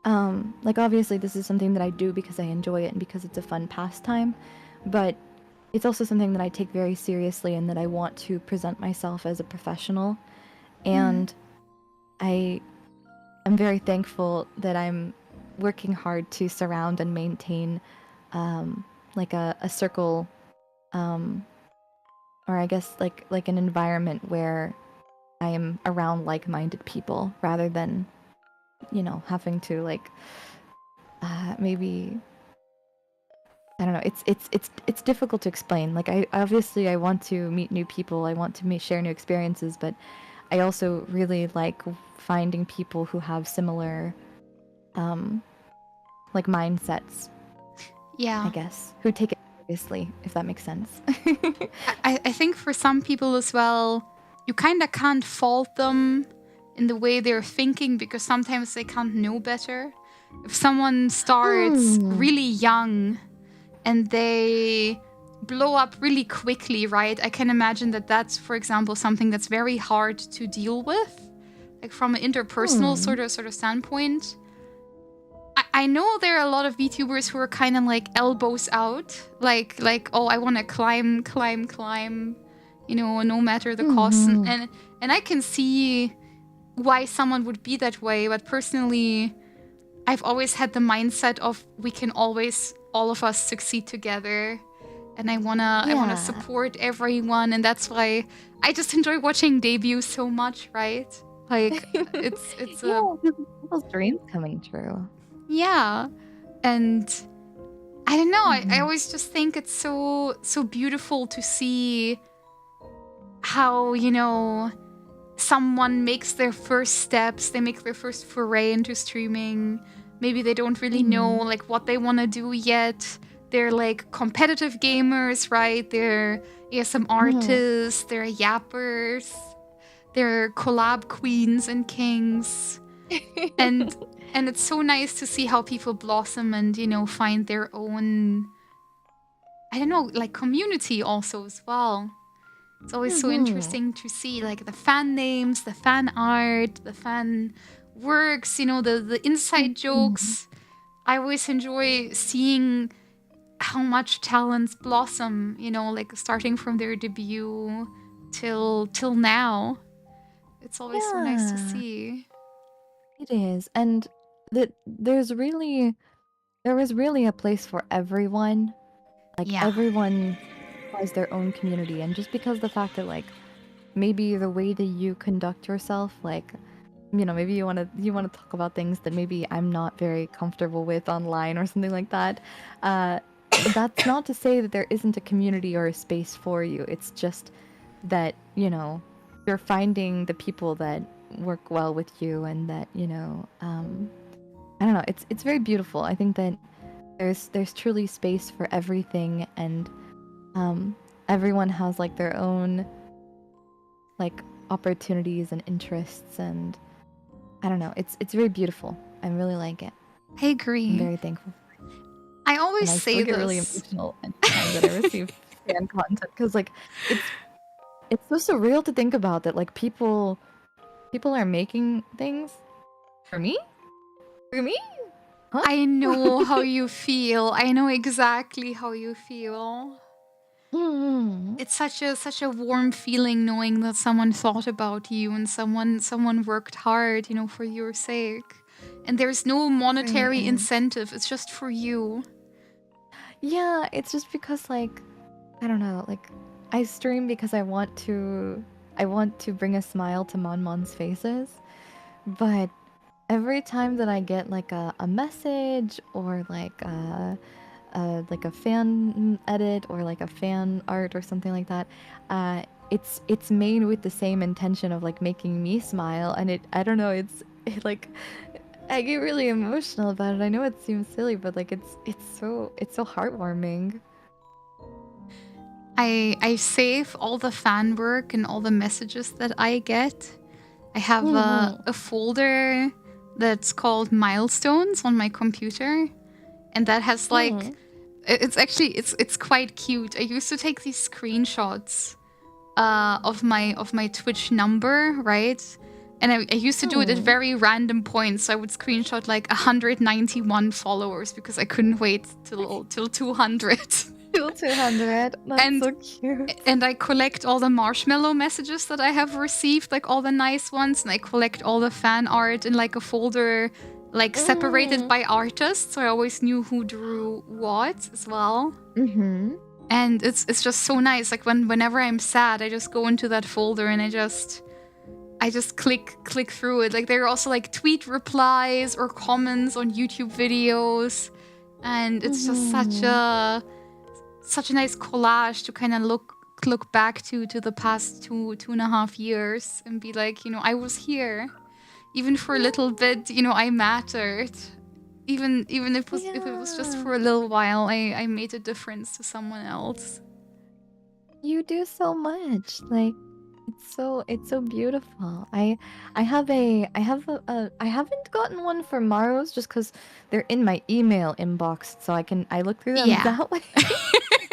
Like obviously this is something that I do because I enjoy it and because it's a fun pastime, but it's also something that I take very seriously and that I want to present myself as a professional. And I'm very thankful that I'm working hard to surround and maintain like a circle, or I guess like an environment where I am around like-minded people rather than, you know, having to like maybe, I don't know. It's difficult to explain. Like I obviously I want to meet new people. I want to share new experiences, but I also really like finding people who have similar like mindsets. Yeah. I guess who take it seriously, if that makes sense. I think for some people as well, you kind of can't fault them in the way they're thinking because sometimes they can't know better. If someone starts really young and they blow up really quickly, right? I can imagine that that's, for example, something that's very hard to deal with, like from an interpersonal sort of standpoint. I know there are a lot of VTubers who are kind of like elbows out, like oh, I want to climb, you know, no matter the cost, and I can see why someone would be that way. But personally, I've always had the mindset of we can always, all of us, succeed together, and I wanna support everyone, and that's why I just enjoy watching debuts so much, right? Like it's people's dreams coming true. Yeah, and I don't know. I always just think it's so beautiful to see how, you know, someone makes their first steps, they make their first foray into streaming. Maybe they don't really know like what they want to do yet. They're like competitive gamers, right? They're ASM artists, they're yappers, they're collab queens and kings. And it's so nice to see how people blossom and, you know, find their own, I don't know, like community also as well. It's always so interesting to see like the fan names, the fan art, the fan works, you know, the inside jokes. I always enjoy seeing how much talents blossom, you know, like starting from their debut till now. It's always so nice to see. It is, and there was really a place for everyone. Like Yeah. everyone has their own community, and just because the fact that like maybe the way that you conduct yourself, like, you know, maybe you want to talk about things that maybe I'm not very comfortable with online or something like that. That's not to say that there isn't a community or a space for you. It's just that, you know, you're finding the people that work well with you and that, you know, I don't know, it's very beautiful. I think that there's truly space for everything, and everyone has like their own like opportunities and interests, and I don't know, it's very beautiful. I really like it. I agree. I'm very thankful. I always and I say still get this. really emotional anytime that I receive fan content because like it's so surreal to think about that like people are making things for me? For me? Huh? I know how you feel. I know exactly how you feel. It's such a warm feeling knowing that someone thought about you and someone worked hard, you know, for your sake. And there's no monetary incentive. It's just for you. Yeah, it's just because like I don't know, like I stream because I want to bring a smile to Mon's faces, but every time that I get like a message or like a fan edit or like a fan art or something like that, it's made with the same intention of like making me smile, and I don't know, it like I get really emotional about it. I know it seems silly, but like it's so heartwarming. I save all the fan work and all the messages that I get. I have a folder that's called milestones on my computer, and that has like it's quite cute. I used to take these screenshots of my Twitch number, right? And I used to do it at very random points. So I would screenshot like 191 followers because I couldn't wait till 200. Till 200. That's so cute. And I collect all the marshmallow messages that I have received, like all the nice ones, and I collect all the fan art in like a folder, like separated by artists. So I always knew who drew what as well. And it's just so nice. Like whenever I'm sad, I just go into that folder and I just click through it. Like there are also like tweet replies or comments on YouTube videos, and it's just such a nice collage to kind of look back to the past 2.5 years and be like, you know, I was here, even for a little bit. You know, I mattered. Even if it was just for a little while, I made a difference to someone else. You do so much. Like it's so beautiful. I haven't gotten one for Maros just because they're in my email inbox, so I look through them that way.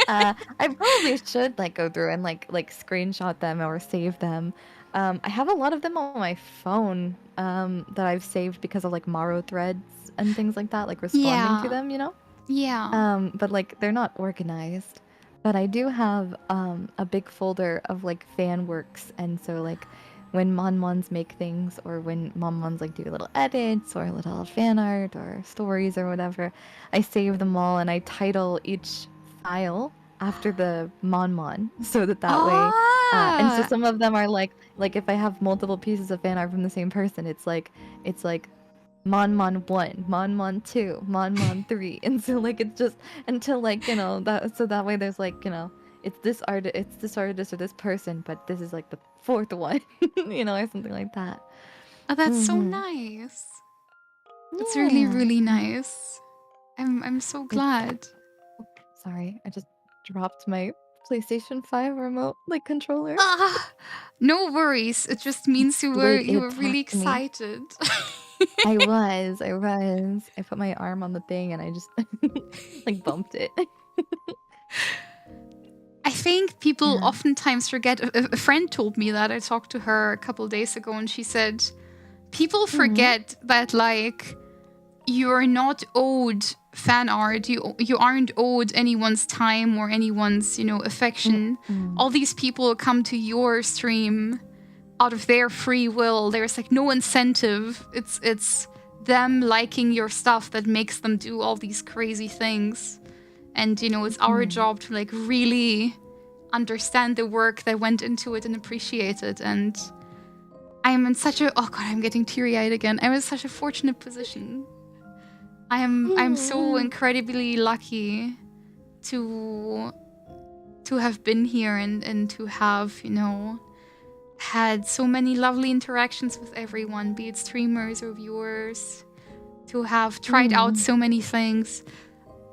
I probably should like go through and like screenshot them or save them. I have a lot of them on my phone that I've saved because of like Maro threads and things like that, like responding to them, you know? Yeah. But like they're not organized. But I do have a big folder of like fan works, and so like when Monmons make things, or when Monmons like do little edits or little fan art or stories or whatever, I save them all and I title each file after the Monmon, so that way. And so some of them are like if I have multiple pieces of fan art from the same person, it's like Monmon 1, Monmon 2, Monmon 3, and so like it's just until like, you know, that way there's like, you know, it's this artist or this person, but this is like the 4th one, you know, or something like that. Oh, that's so nice. It's really, really nice. I'm so glad. Sorry, I just dropped my PlayStation 5 remote like controller. No worries. It just means you were really excited. I was. I put my arm on the thing and I just like bumped it. I think people oftentimes forget. A friend told me that. I talked to her a couple days ago and she said, people forget that like you're not owed fan art. You aren't owed anyone's time or anyone's, you know, affection. All these people come to your stream out of their free will. There's like no incentive. It's them liking your stuff that makes them do all these crazy things. And, you know, it's our job to like really understand the work that went into it and appreciate it. And I'm in such a, oh God, I'm getting teary-eyed again. I'm in such a fortunate position. I'm so incredibly lucky to have been here and to have, you know, had so many lovely interactions with everyone, be it streamers or viewers, to have tried out so many things.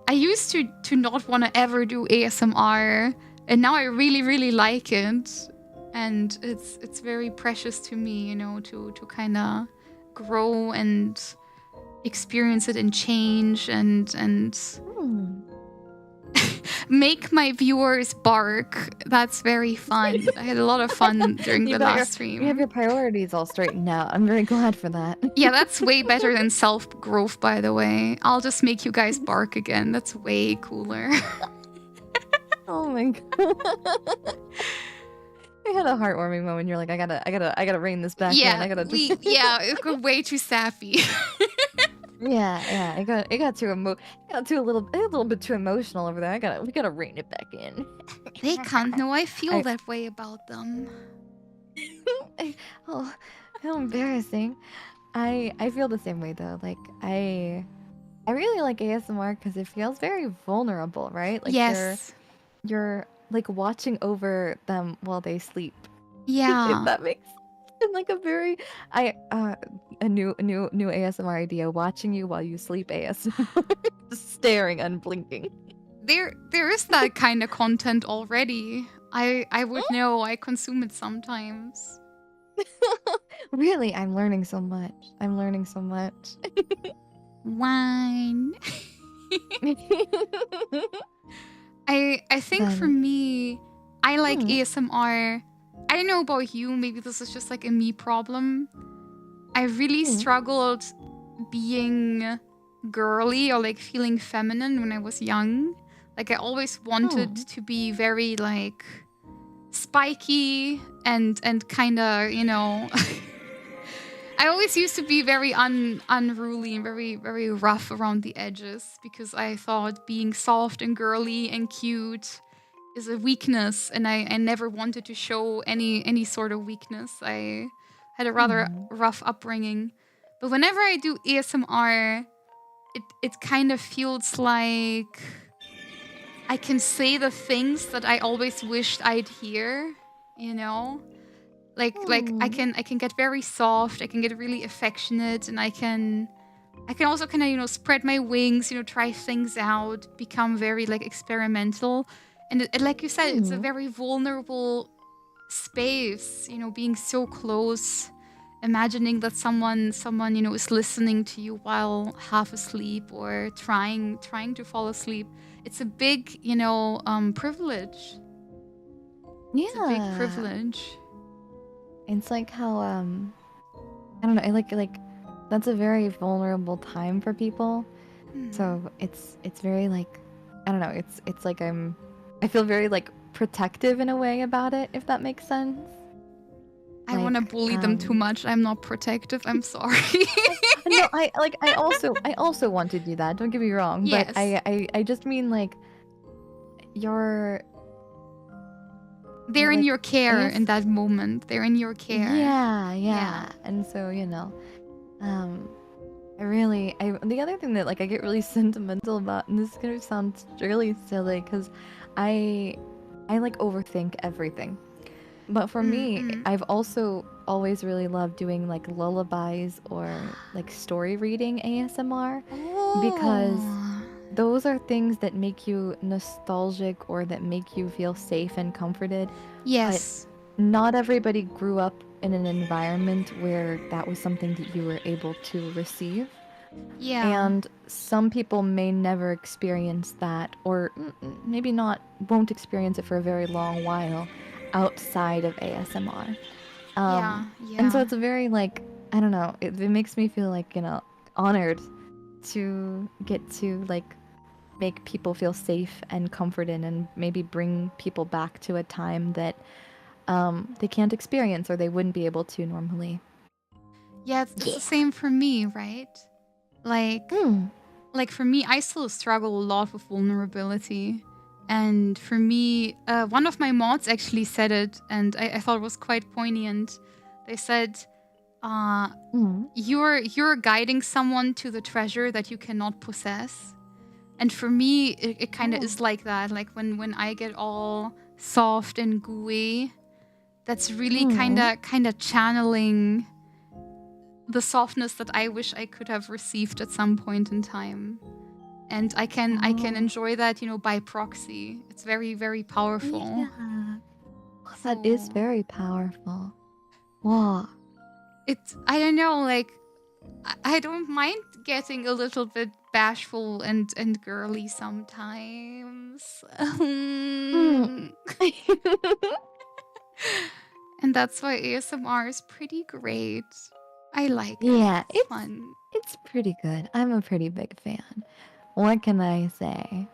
I used to not want to ever do ASMR, and now I really, really like it. And it's very precious to me, you know, to kind of grow and experience it and change and make my viewers bark. That's very fun. I had a lot of fun during the last stream. You have your priorities all straightened out. I'm very glad for that. Yeah, that's way better than self-growth, by the way. I'll just make you guys bark again. That's way cooler. Oh my God. I had a heartwarming moment. You're like, I gotta rein this back in. I gotta just... it got way too sappy. Yeah, it got a little bit too emotional over there. We gotta rein it back in. They can't know I feel that way about them. Oh, how embarrassing. I feel the same way though. Like I really like ASMR because it feels very vulnerable, right? Like yes. You're like watching over them while they sleep. Yeah. If that makes sense. And like a new ASMR idea, watching you while you sleep ASMR. Just staring, unblinking. there is that kind of content already. I would know. I consume it sometimes. Really, I'm learning so much. I'm learning so much. Wine. I think for me, I like ASMR. I don't know about you, maybe this is just like a me problem. I really struggled being girly or like feeling feminine when I was young. Like I always wanted to be very like spiky and kind of, you know, I always used to be very unruly and very rough around the edges because I thought being soft and girly and cute is a weakness, and I never wanted to show any sort of weakness. I had a rather rough upbringing. But whenever I do ASMR, it kind of feels like I can say the things that I always wished I'd hear, you know? Like I can get very soft, I can get really affectionate, and I can also kind of, you know, spread my wings, you know, try things out, become very like experimental. And like you said, it's a very vulnerable space, you know, being so close, imagining that someone, you know, is listening to you while half asleep or trying to fall asleep. It's a big, you know, privilege. Yeah. It's a big privilege. It's like how I don't know, I like that's a very vulnerable time for people. So it's very like, I don't know, it's like I feel very like protective in a way about it, if that makes sense. I want to bully them too much. I'm not protective. I'm sorry. No, I also want to do that. Don't get me wrong. Yes. But I just mean like they're in your care in that moment. They're in your care. Yeah. And so, you know, the other thing that like I get really sentimental about, and this is gonna sound really silly, because I like overthink everything. But for me, I've also always really loved doing like lullabies or like story reading ASMR, because those are things that make you nostalgic or that make you feel safe and comforted. Yes. But not everybody grew up in an environment where that was something that you were able to receive. Yeah. And some people may never experience that, or maybe won't experience it for a very long while outside of ASMR. And so it's a very like, I don't know, it makes me feel like, you know, honored to get to like make people feel safe and comforted and maybe bring people back to a time that they can't experience or they wouldn't be able to normally. Yeah, it's the same for me, right? Like for me, I still struggle a lot with vulnerability. And for me, one of my mods actually said it, and I thought it was quite poignant. They said, you're guiding someone to the treasure that you cannot possess. And for me, it kind of is like that. Like when I get all soft and gooey, that's really kind of channeling the softness that I wish I could have received at some point in time. And I can enjoy that, you know, by proxy. It's very, very powerful. Yeah. That is very powerful. Wow. I don't know, like, I don't mind getting a little bit bashful and girly sometimes. And that's why ASMR is pretty great. I like it. Yeah, it's fun. It's pretty good. I'm a pretty big fan. What can I say?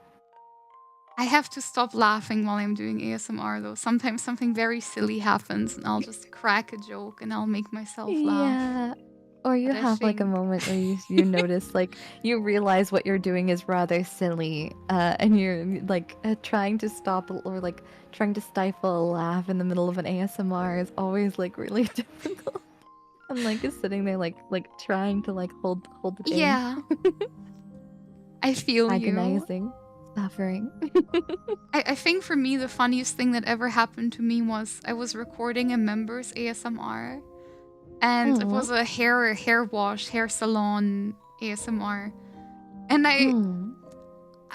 I have to stop laughing while I'm doing ASMR though. Sometimes something very silly happens and I'll just crack a joke and I'll make myself laugh. Yeah. Or you have like a moment where you notice, like, you realize what you're doing is rather silly, and you're like trying to stop or like trying to stifle a laugh in the middle of an ASMR is always like really difficult. I'm like just sitting there like trying to like hold the thing. Yeah. I feel agonizing, suffering. I think for me the funniest thing that ever happened to me was I was recording a member's ASMR. And it was a hair wash, hair salon ASMR. And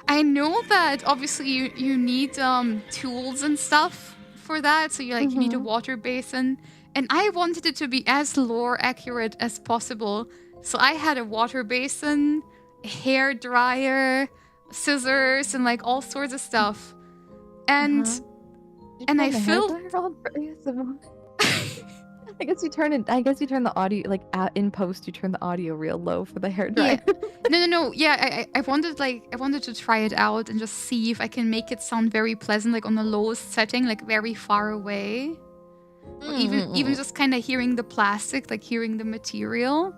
I know that obviously you need tools and stuff for that. So you need a water basin, and I wanted it to be as lore accurate as possible. So I had a water basin, a hair dryer, scissors, and like all sorts of stuff. And and I filled. I guess you turn it. I guess you turn the audio in post. You turn the audio real low for the hair dryer. Yeah. No. Yeah, I wanted to try it out and just see if I can make it sound very pleasant, like on the lowest setting, like very far away. Or even just kind of hearing the plastic, like hearing the material.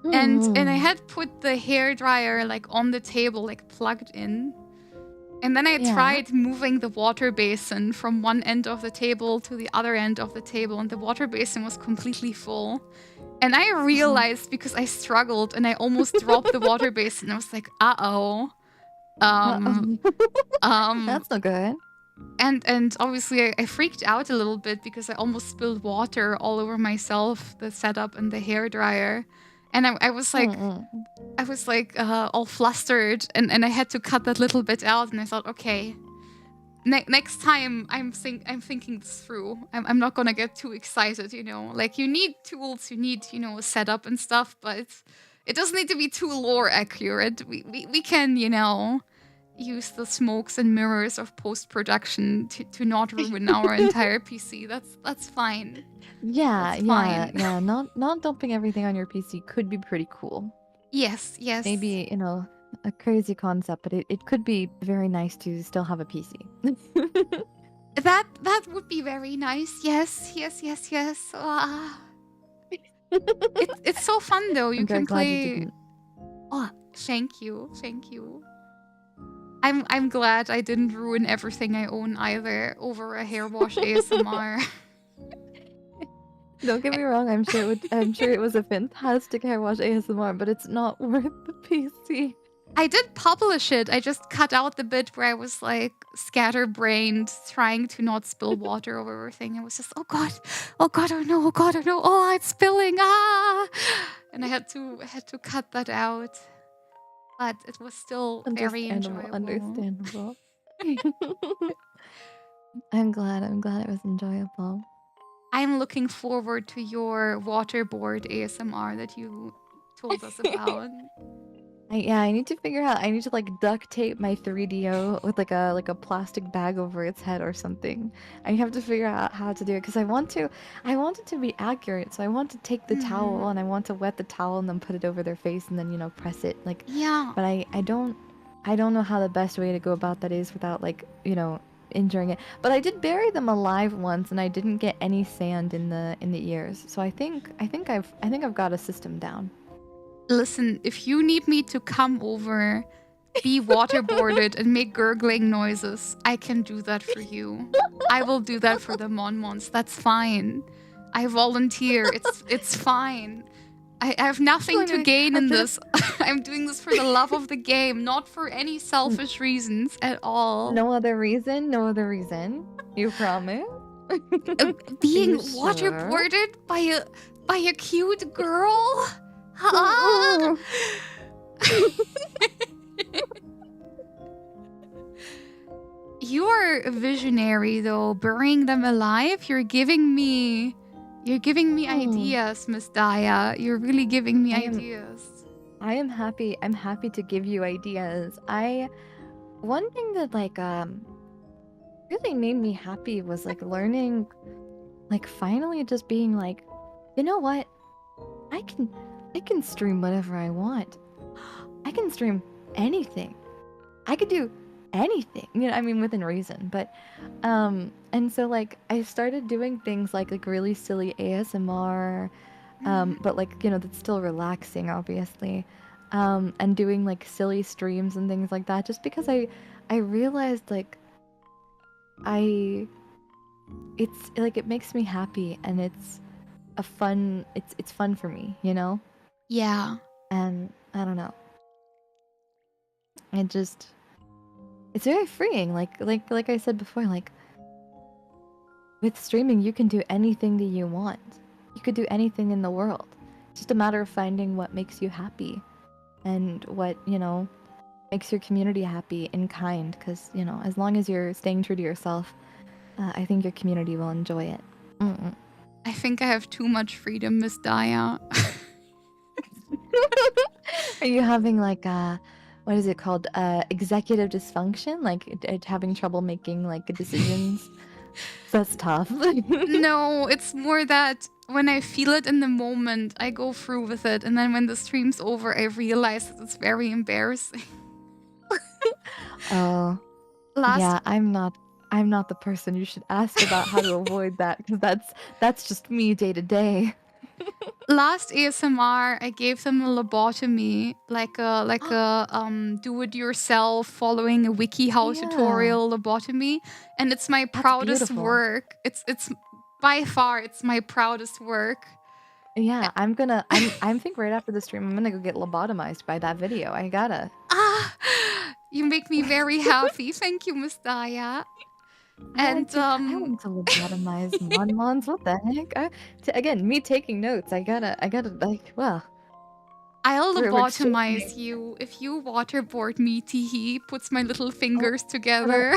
And I had put the hair dryer like on the table, like plugged in. And then I tried moving the water basin from one end of the table to the other end of the table, and the water basin was completely full. And I realized, because I struggled and I almost dropped the water basin, I was like, uh-oh. That's not good. And obviously I freaked out a little bit because I almost spilled water all over myself, the setup and the hair dryer. And I was like, all flustered, and I had to cut that little bit out. And I thought, okay, next time I'm thinking this through. I'm not gonna get too excited, you know. Like, you need tools, you need, you know, a setup and stuff, but it doesn't need to be too lore accurate. We can, you know, use the smokes and mirrors of post-production to not ruin our entire PC. That's fine. Yeah. Not dumping everything on your PC could be pretty cool. Yes. Maybe, you know, a crazy concept, but it could be very nice to still have a PC. That would be very nice. Yes. It's so fun though. You can play. Oh, thank you. I'm glad I didn't ruin everything I own either over a hair wash ASMR. Don't get me wrong, I'm sure it was a fantastic hair wash ASMR, but it's not worth the PC. I did publish it. I just cut out the bit where I was like scatterbrained, trying to not spill water over everything. I was just, oh god, oh no, oh, it's spilling, and I had to cut that out. But it was still very enjoyable. Understandable. I'm glad it was enjoyable. I'm looking forward to your waterboard ASMR that you told us about. I need to figure out. I need to like duct tape my 3DO with like a plastic bag over its head or something. I have to figure out how to do it because I want it to be accurate. So I want to take the towel and I want to wet the towel and then put it over their face and then, you know, press it like. Yeah. But I don't know how the best way to go about that is without, like, you know, injuring it. But I did bury them alive once and I didn't get any sand in the ears. So I think I've got a system down. Listen, if you need me to come over, be waterboarded and make gurgling noises, I can do that for you. I will do that for the Monmons. That's fine. I volunteer. It's fine. I have nothing to gain in this. I'm doing this for the love of the game, not for any selfish reasons at all. No other reason? You promise? Being waterboarded by a cute girl? You're a visionary though, burying them alive. You're giving me ideas, Miss Daya. You're really giving me ideas. I am happy. I'm happy to give you ideas. One thing that like really made me happy was like learning, like finally just being like, you know what? I can stream whatever I want. I can stream anything. I could do anything. You know, I mean within reason. But and so like I started doing things like really silly ASMR, but like, you know, that's still relaxing obviously. And doing like silly streams and things like that just because I realized like it's like it makes me happy and it's fun for me, you know? Yeah. And I don't know. It's very freeing. Like I said before, like with streaming you can do anything that you want. You could do anything in the world. It's just a matter of finding what makes you happy and what, you know, makes your community happy and kind. Because you know, as long as you're staying true to yourself, I think your community will enjoy it. Mm-mm. I think I have too much freedom, Miss Daya. Are you having like what is it called? Executive dysfunction? Like having trouble making like decisions? That's tough. No, it's more that when I feel it in the moment, I go through with it, and then when the stream's over, I realize that it's very embarrassing. Oh, yeah, I'm not the person you should ask about how to avoid that, because that's just me day to day. Last ASMR, I gave them a lobotomy, like a do-it-yourself following a WikiHow tutorial lobotomy, and it's my proudest work. It's by far it's my proudest work. Yeah, I think right after the stream I'm gonna go get lobotomized by that video. I gotta. You make me very happy. Thank you, Miss Daya. I want to lobotomize Mon-Mons. What the heck? Again, me taking notes. I gotta like, well. I'll lobotomize you if you waterboard me, Teehee. Puts my little fingers together.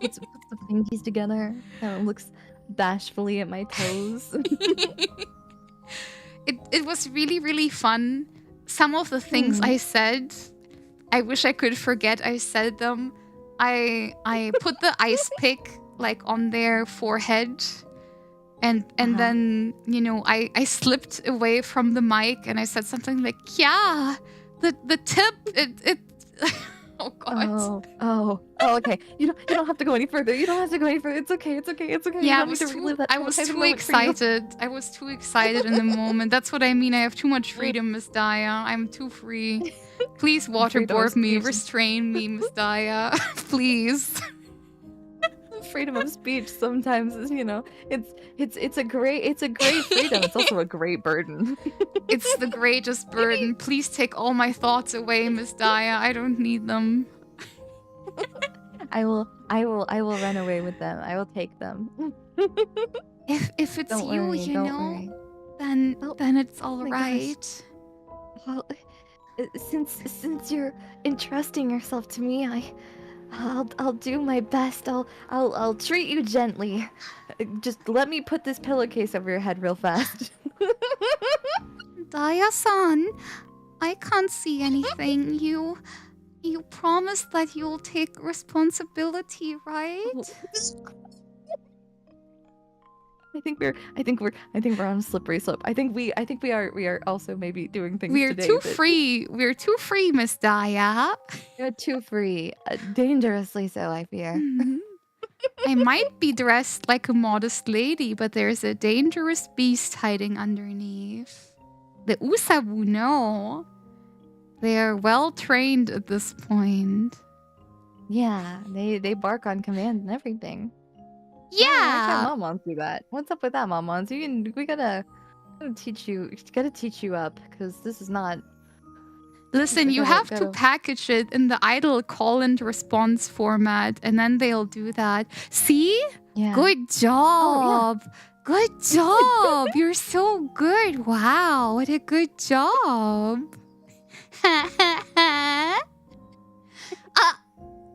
Puts the pinkies together. Looks bashfully at my toes. It was really, really fun. Some of the things I said, I wish I could forget I said them. I put the ice pick like on their forehead, and then, you know, I slipped away from the mic and I said something like, yeah, the tip, it oh god. Oh, okay. You don't have to go any further. You don't have to go any further. It's okay. Yeah, I was too excited. I was too excited in the moment. That's what I mean. I have too much freedom, Miss Daya. I'm too free. Please waterboard me, restrain me, Miss Daya. Please. Freedom of speech sometimes is, you know, it's a great freedom. It's also a great burden. It's the greatest burden. Please take all my thoughts away, Miss Daya. I don't need them. I will run away with them. I will take them. If it's then it's all right. Well, since you're entrusting yourself to me, I'll do my best. I'll treat you gently. Just let me put this pillowcase over your head real fast. Daya-san, I can't see anything. You promised that you'll take responsibility, right? I think we're on a slippery slope. I think we are also maybe doing things today. We're too free, Miss Daya. You're too free. Dangerously so, I fear. I might be dressed like a modest lady, but there's a dangerous beast hiding underneath. The Usabu know. They are well trained at this point. Yeah, they bark on command and everything. Yeah. Why can't Mom-Mons do that? What's up with that, Mom-Mons? We gotta teach you up, because this is not. Listen, you have to package it in the idle call and response format, and then they'll do that. See? Yeah. Good job. Oh, yeah. Good job. You're so good. Wow, what a good job.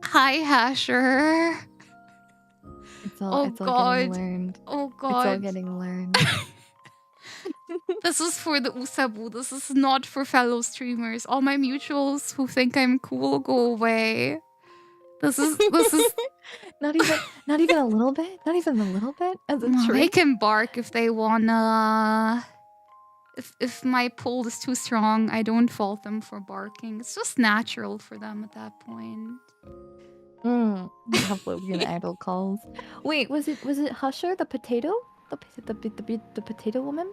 Hi, Hasher. It's all getting learned. Oh god. It's all getting learned. This is for the Usabu. This is not for fellow streamers. All my mutuals who think I'm cool, go away. This is not even a little bit? Not even a little bit? As a treat? They can bark if they wanna. If my pull is too strong, I don't fault them for barking. It's just natural for them at that point. Pavlovian idle calls. Wait, was it Husher, the potato? The potato woman?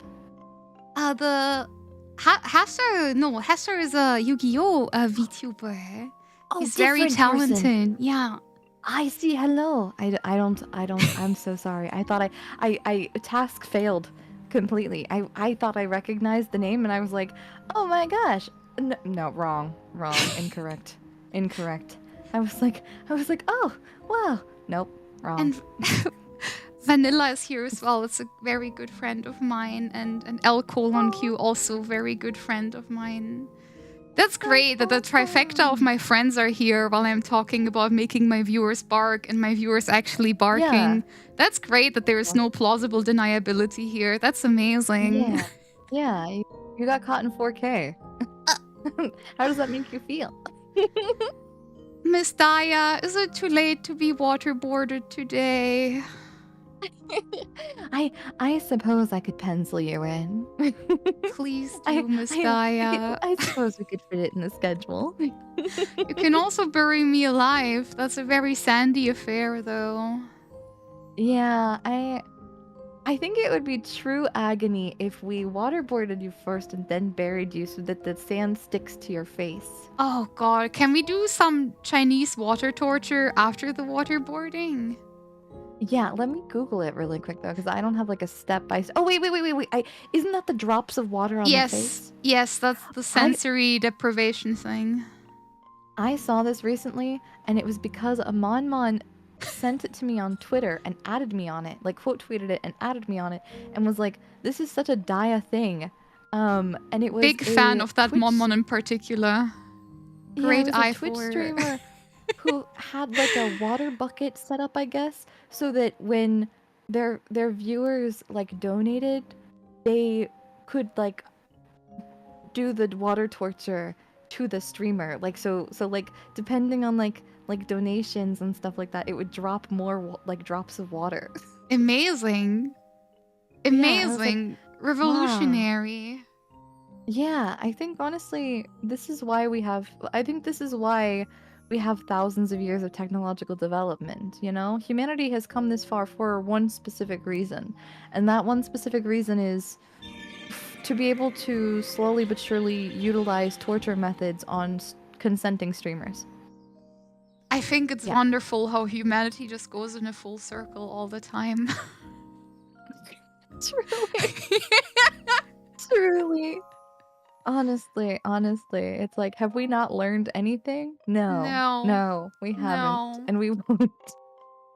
Hesser is a Yu-Gi-Oh! Vtuber. Oh, he's very talented. Person. Yeah. I see. Hello. I don't. I'm so sorry. I thought I task failed completely. I thought I recognized the name and I was like, oh my gosh. No, wrong, incorrect. I was like, oh wow. Nope, wrong. And Vanilla is here as well. It's a very good friend of mine, and L:_Q also very good friend of mine. That's great that the trifecta of my friends are here while I'm talking about making my viewers bark and my viewers actually barking. That's great that there is no plausible deniability here. That's amazing. Yeah, you got caught in 4K. How does that make you feel? Miss Daya, is it too late to be waterboarded today? I suppose I could pencil you in. Please do, Miss Daya. I suppose we could fit it in the schedule. You can also bury me alive. That's a very sandy affair, though. Yeah, I think it would be true agony if we waterboarded you first and then buried you so that the sand sticks to your face. Oh god, can we do some Chinese water torture after the waterboarding? Yeah, let me Google it really quick though, because I don't have like a step by. Oh wait! Isn't that the drops of water on the face? Yes, that's the sensory deprivation thing. I saw this recently, and it was because a Mon sent it to me on Twitter and added me on it, like quote tweeted it and added me on it, and was like, "This is such a Daya thing," and it was big fan of that Twitch... Mon in particular. Great eye for Twitch streamer who had like a water bucket set up, I guess, so that when their viewers like donated, they could like do the water torture to the streamer. Like so like depending on like donations and stuff like that, it would drop more like drops of water. Amazing. Amazing. Like, revolutionary. Wow. Yeah, I think honestly, this is why we have thousands of years of technological development, you know? Humanity has come this far for one specific reason. And that one specific reason is to be able to slowly but surely utilize torture methods on consenting streamers. I think it's wonderful how humanity just goes in a full circle all the time. Truly. Honestly, it's like, have we not learned anything? No, we haven't, and we won't.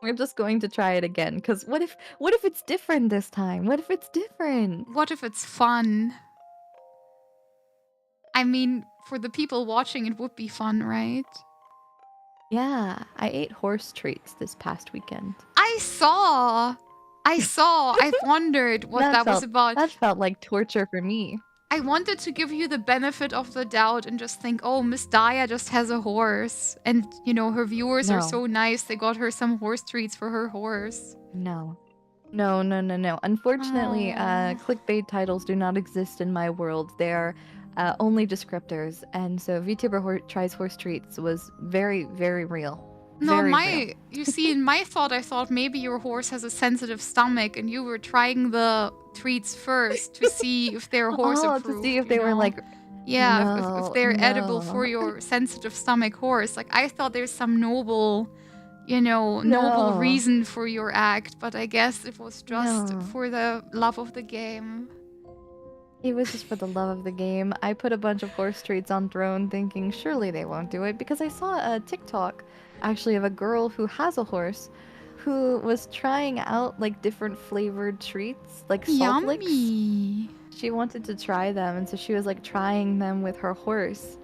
We're just going to try it again, because what if it's different this time? What if it's different? What if it's fun? I mean, for the people watching, it would be fun, right? Yeah, I ate horse treats this past weekend. I saw. I wondered what that was about. That felt like torture for me. I wanted to give you the benefit of the doubt and just think, oh, Miss Daya just has a horse. And, you know, her viewers are so nice. They got her some horse treats for her horse. No. Unfortunately, clickbait titles do not exist in my world. They are only descriptors. And so VTuber tries horse treats was very, very real. No, you see, in my thought, I thought maybe your horse has a sensitive stomach and you were trying the treats first to see if they're horse approved. To see if they were like... Yeah, if they're edible for your sensitive stomach horse. Like, I thought there's some noble reason for your act, but I guess it was just for the love of the game. It was just for the love of the game. I put a bunch of horse treats on Throne thinking surely they won't do it, because I saw a TikTok actually of a girl who has a horse who was trying out like different flavored treats, like salt licks. She wanted to try them, and so she was like trying them with her horse.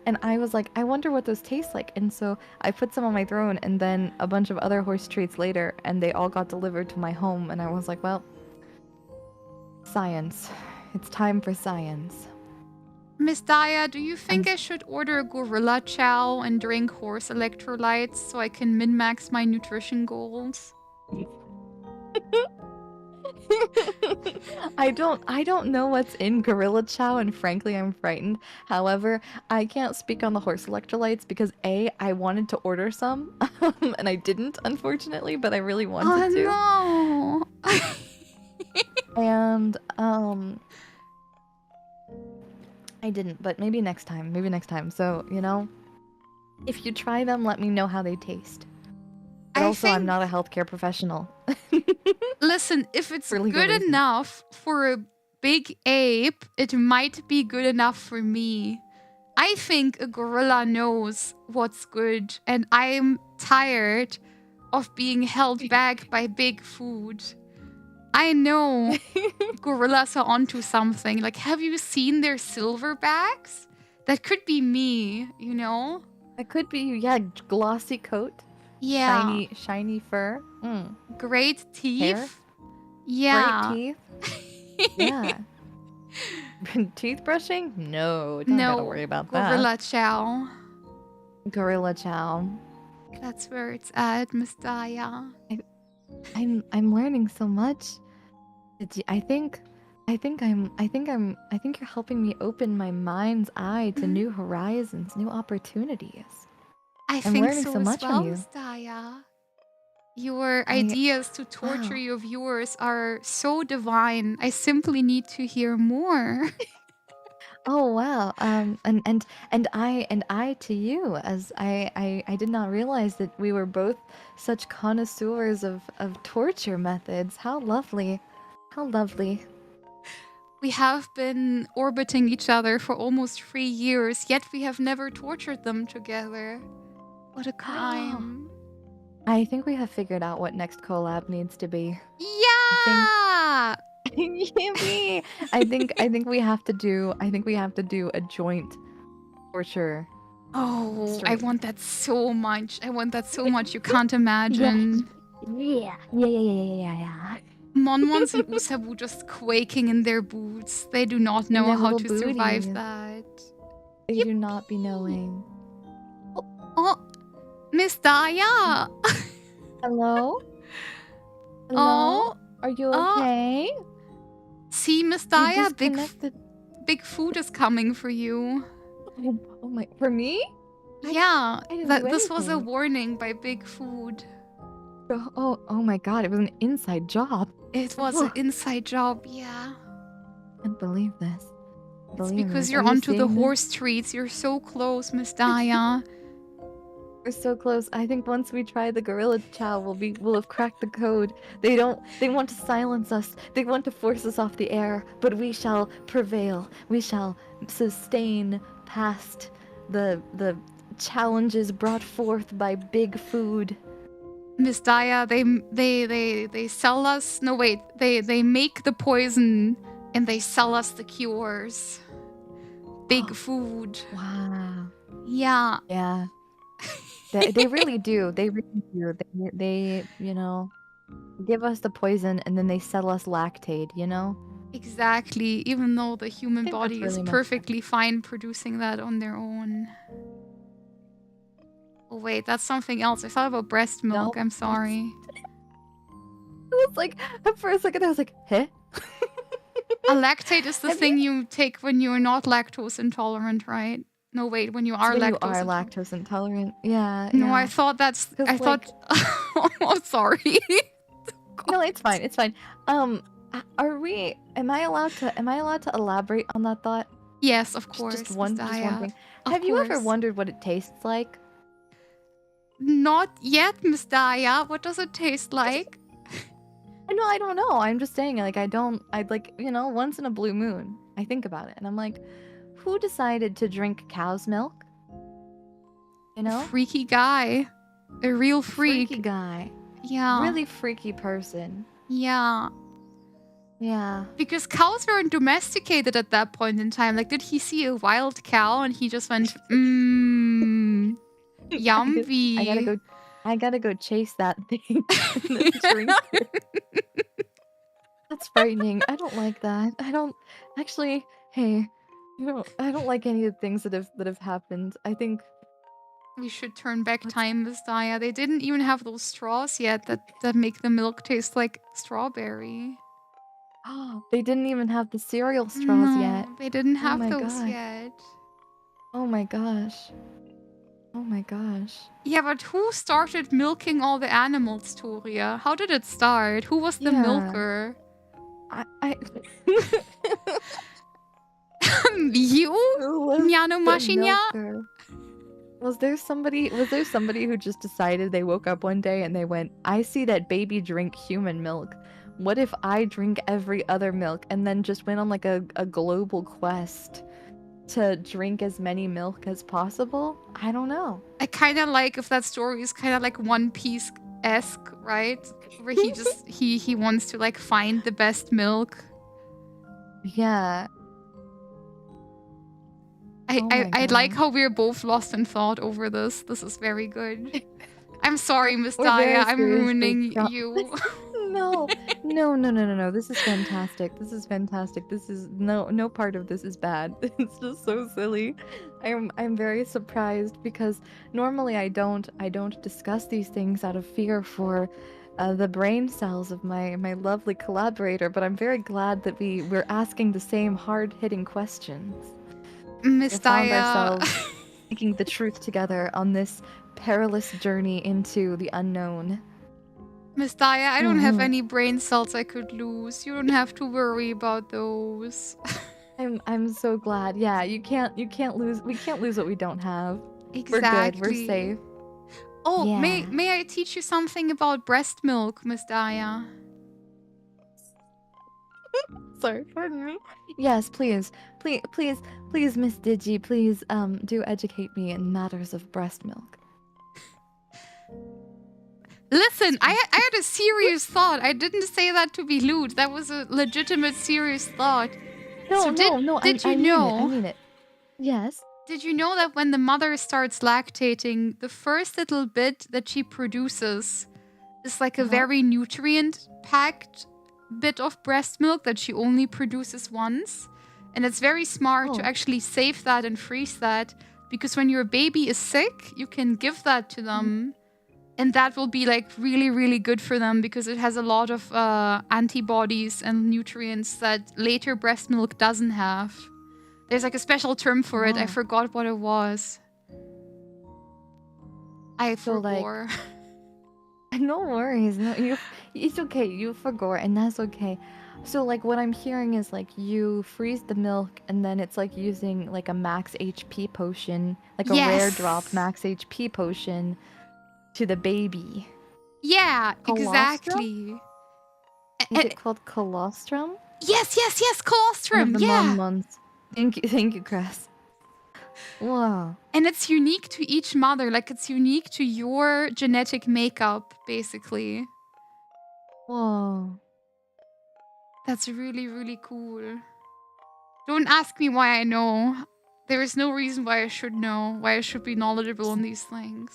And I was like, I wonder what those taste like. And so I put some on my Throne and then a bunch of other horse treats later, and they all got delivered to my home. And I was like, well, science. It's time for science. Miss Daya, do you think I should order a gorilla chow and drink horse electrolytes so I can min-max my nutrition goals? I don't know what's in gorilla chow, and frankly I'm frightened. However, I can't speak on the horse electrolytes because A, I wanted to order some and I didn't, unfortunately, but I really wanted to. Oh no. And I didn't, but maybe next time. So, you know, if you try them, let me know how they taste. But also, I'm not a healthcare professional. Listen, if it's good enough for a big ape, it might be good enough for me. I think a gorilla knows what's good, and I'm tired of being held back by big food. I know gorillas are onto something. Like, have you seen their silverbacks? That could be me, you know? It could be, yeah, glossy coat, Yeah. shiny fur, Great teeth. hair, Yeah. great teeth. Yeah. Teeth brushing? No, don't gotta worry about Gorilla chow. that. Gorilla chow. That's where it's at, Miss Daya. I'm learning so much. I think you're helping me open my mind's eye to new horizons, new opportunities. I I'm think learning so much from you. Miss Daya. Your ideas to torture your viewers are so divine. I simply need to hear more. Oh wow. And I to you, as I did not realize that we were both such connoisseurs of torture methods. How lovely. How lovely. We have been orbiting each other for almost 3 years, yet we have never tortured them together. What a crime. I think we have figured out what next collab needs to be. Yeah! Yippee! I think we have to do a joint torture. Oh, I want that so much. You can't imagine. imagine. Yeah. Monmons and Usabu just quaking in their boots. They do not know how to survive that. They do not be knowing. Oh, Miss Daya! Hello? Oh, are you okay? See, Miss Daya, big food is coming for you. Oh my, for me? Yeah, this was a warning by Big Food. Oh my god, it was an inside job. It was an inside job, yeah. I can't believe this. It's because you're onto the horse treats. You're so close, Miss Daya. We're so close. I think once we try the gorilla chow, we'll have cracked the code. They want to silence us. They want to force us off the air, but we shall prevail. We shall sustain past the challenges brought forth by Big Food. Miss Daya, they sell us. No wait, they make the poison and they sell us the cures. Big Food. Wow. Yeah. Yeah. They really do. They really do. They give us the poison and then they sell us lactate, Exactly. Even though the human body is perfectly fine producing that on their own. Oh wait, that's something else. I thought about breast milk. I'm sorry. It was like, for a second I was like, huh? A lactate is the thing you take when you're not lactose intolerant, right? No, wait, when you are lactose intolerant. Yeah. No, yeah. I thought oh, sorry. No, it's fine. It's fine. Am I allowed to elaborate on that thought? Yes, of course. Just one thing. Have you ever wondered what it tastes like? Not yet, Miss Daya. What does it taste like? No, I don't know. I'm just saying, like, once in a blue moon, I think about it, and I'm like, who decided to drink cow's milk? A freaky guy. A real freak. Freaky guy. Yeah. Really freaky person. Yeah. Yeah. Because cows weren't domesticated at that point in time. Like, did he see a wild cow and he just went, yummy. I gotta go chase that thing and then drink it. That's frightening. I don't like that. I don't actually. Hey, I don't like any of the things that have happened. I think we should turn back time, Miss Daya. They didn't even have those straws yet that make the milk taste like strawberry. Oh, they didn't even have the cereal straws yet. They didn't have those yet. Oh my gosh. Oh my gosh. Yeah, but who started milking all the animals, Toria? How did it start? Who was the milker? You? Miano Mashinya? Was there somebody who just decided they woke up one day and they went, I see that baby drink human milk. What if I drink every other milk? And then just went on like a global quest to drink as many milk as possible? I don't know. I kind of like if that story is kind of like One Piece-esque, right? Where he just, he wants to like find the best milk. Yeah. Oh my I like God. how we're both lost in thought over this. This is very good. I'm sorry, Miss We're very Daya. I'm seriously ruining you. No, no, no, no, no, no. This is fantastic. This is fantastic. This is no part of this is bad. It's just so silly. I'm very surprised because normally I don't discuss these things out of fear for the brain cells of my lovely collaborator, but I'm very glad that we're asking the same hard-hitting questions. Miss We found Daya. ourselves seeking the truth together on this perilous journey into the unknown. Miss Daya, I don't have Mhm. any brain cells I could lose. You don't have to worry about those. I'm so glad. Yeah, you can't lose we can't lose what we don't have. We're good. We're Exactly. safe. Oh, Yeah. may I teach you something about breast milk, Miss Daya? Sorry, pardon me. Yes, please. Please, Miss Digi, please do educate me in matters of breast milk. Listen, I had a serious thought. I didn't say that to be lewd. That was a legitimate serious thought. No, So no, did I you mean it. I know? mean it. Yes. Did you know that when the mother starts lactating, the first little bit that she produces is like a very nutrient-packed bit of breast milk that she only produces once? And it's very smart to actually save that and freeze that, because when your baby is sick, you can give that to them. And that will be like really, really good for them because it has a lot of antibodies and nutrients that later breast milk doesn't have. There's like a special term for it. I forgot what it was. I forgot. No worries. No, it's okay. You forgot, and that's okay. So like what I'm hearing is like you freeze the milk and then it's like using like a max HP potion, like a rare drop max HP potion to the baby. Yeah, Colostrum? exactly. Is it called colostrum? Yes, colostrum. One of the yeah. months. Thank you, Chris. Wow. And it's unique to each mother. Like it's unique to your genetic makeup, basically. Whoa. That's really, really cool. Don't ask me why I know. There is no reason why I should know, why I should be knowledgeable on these things.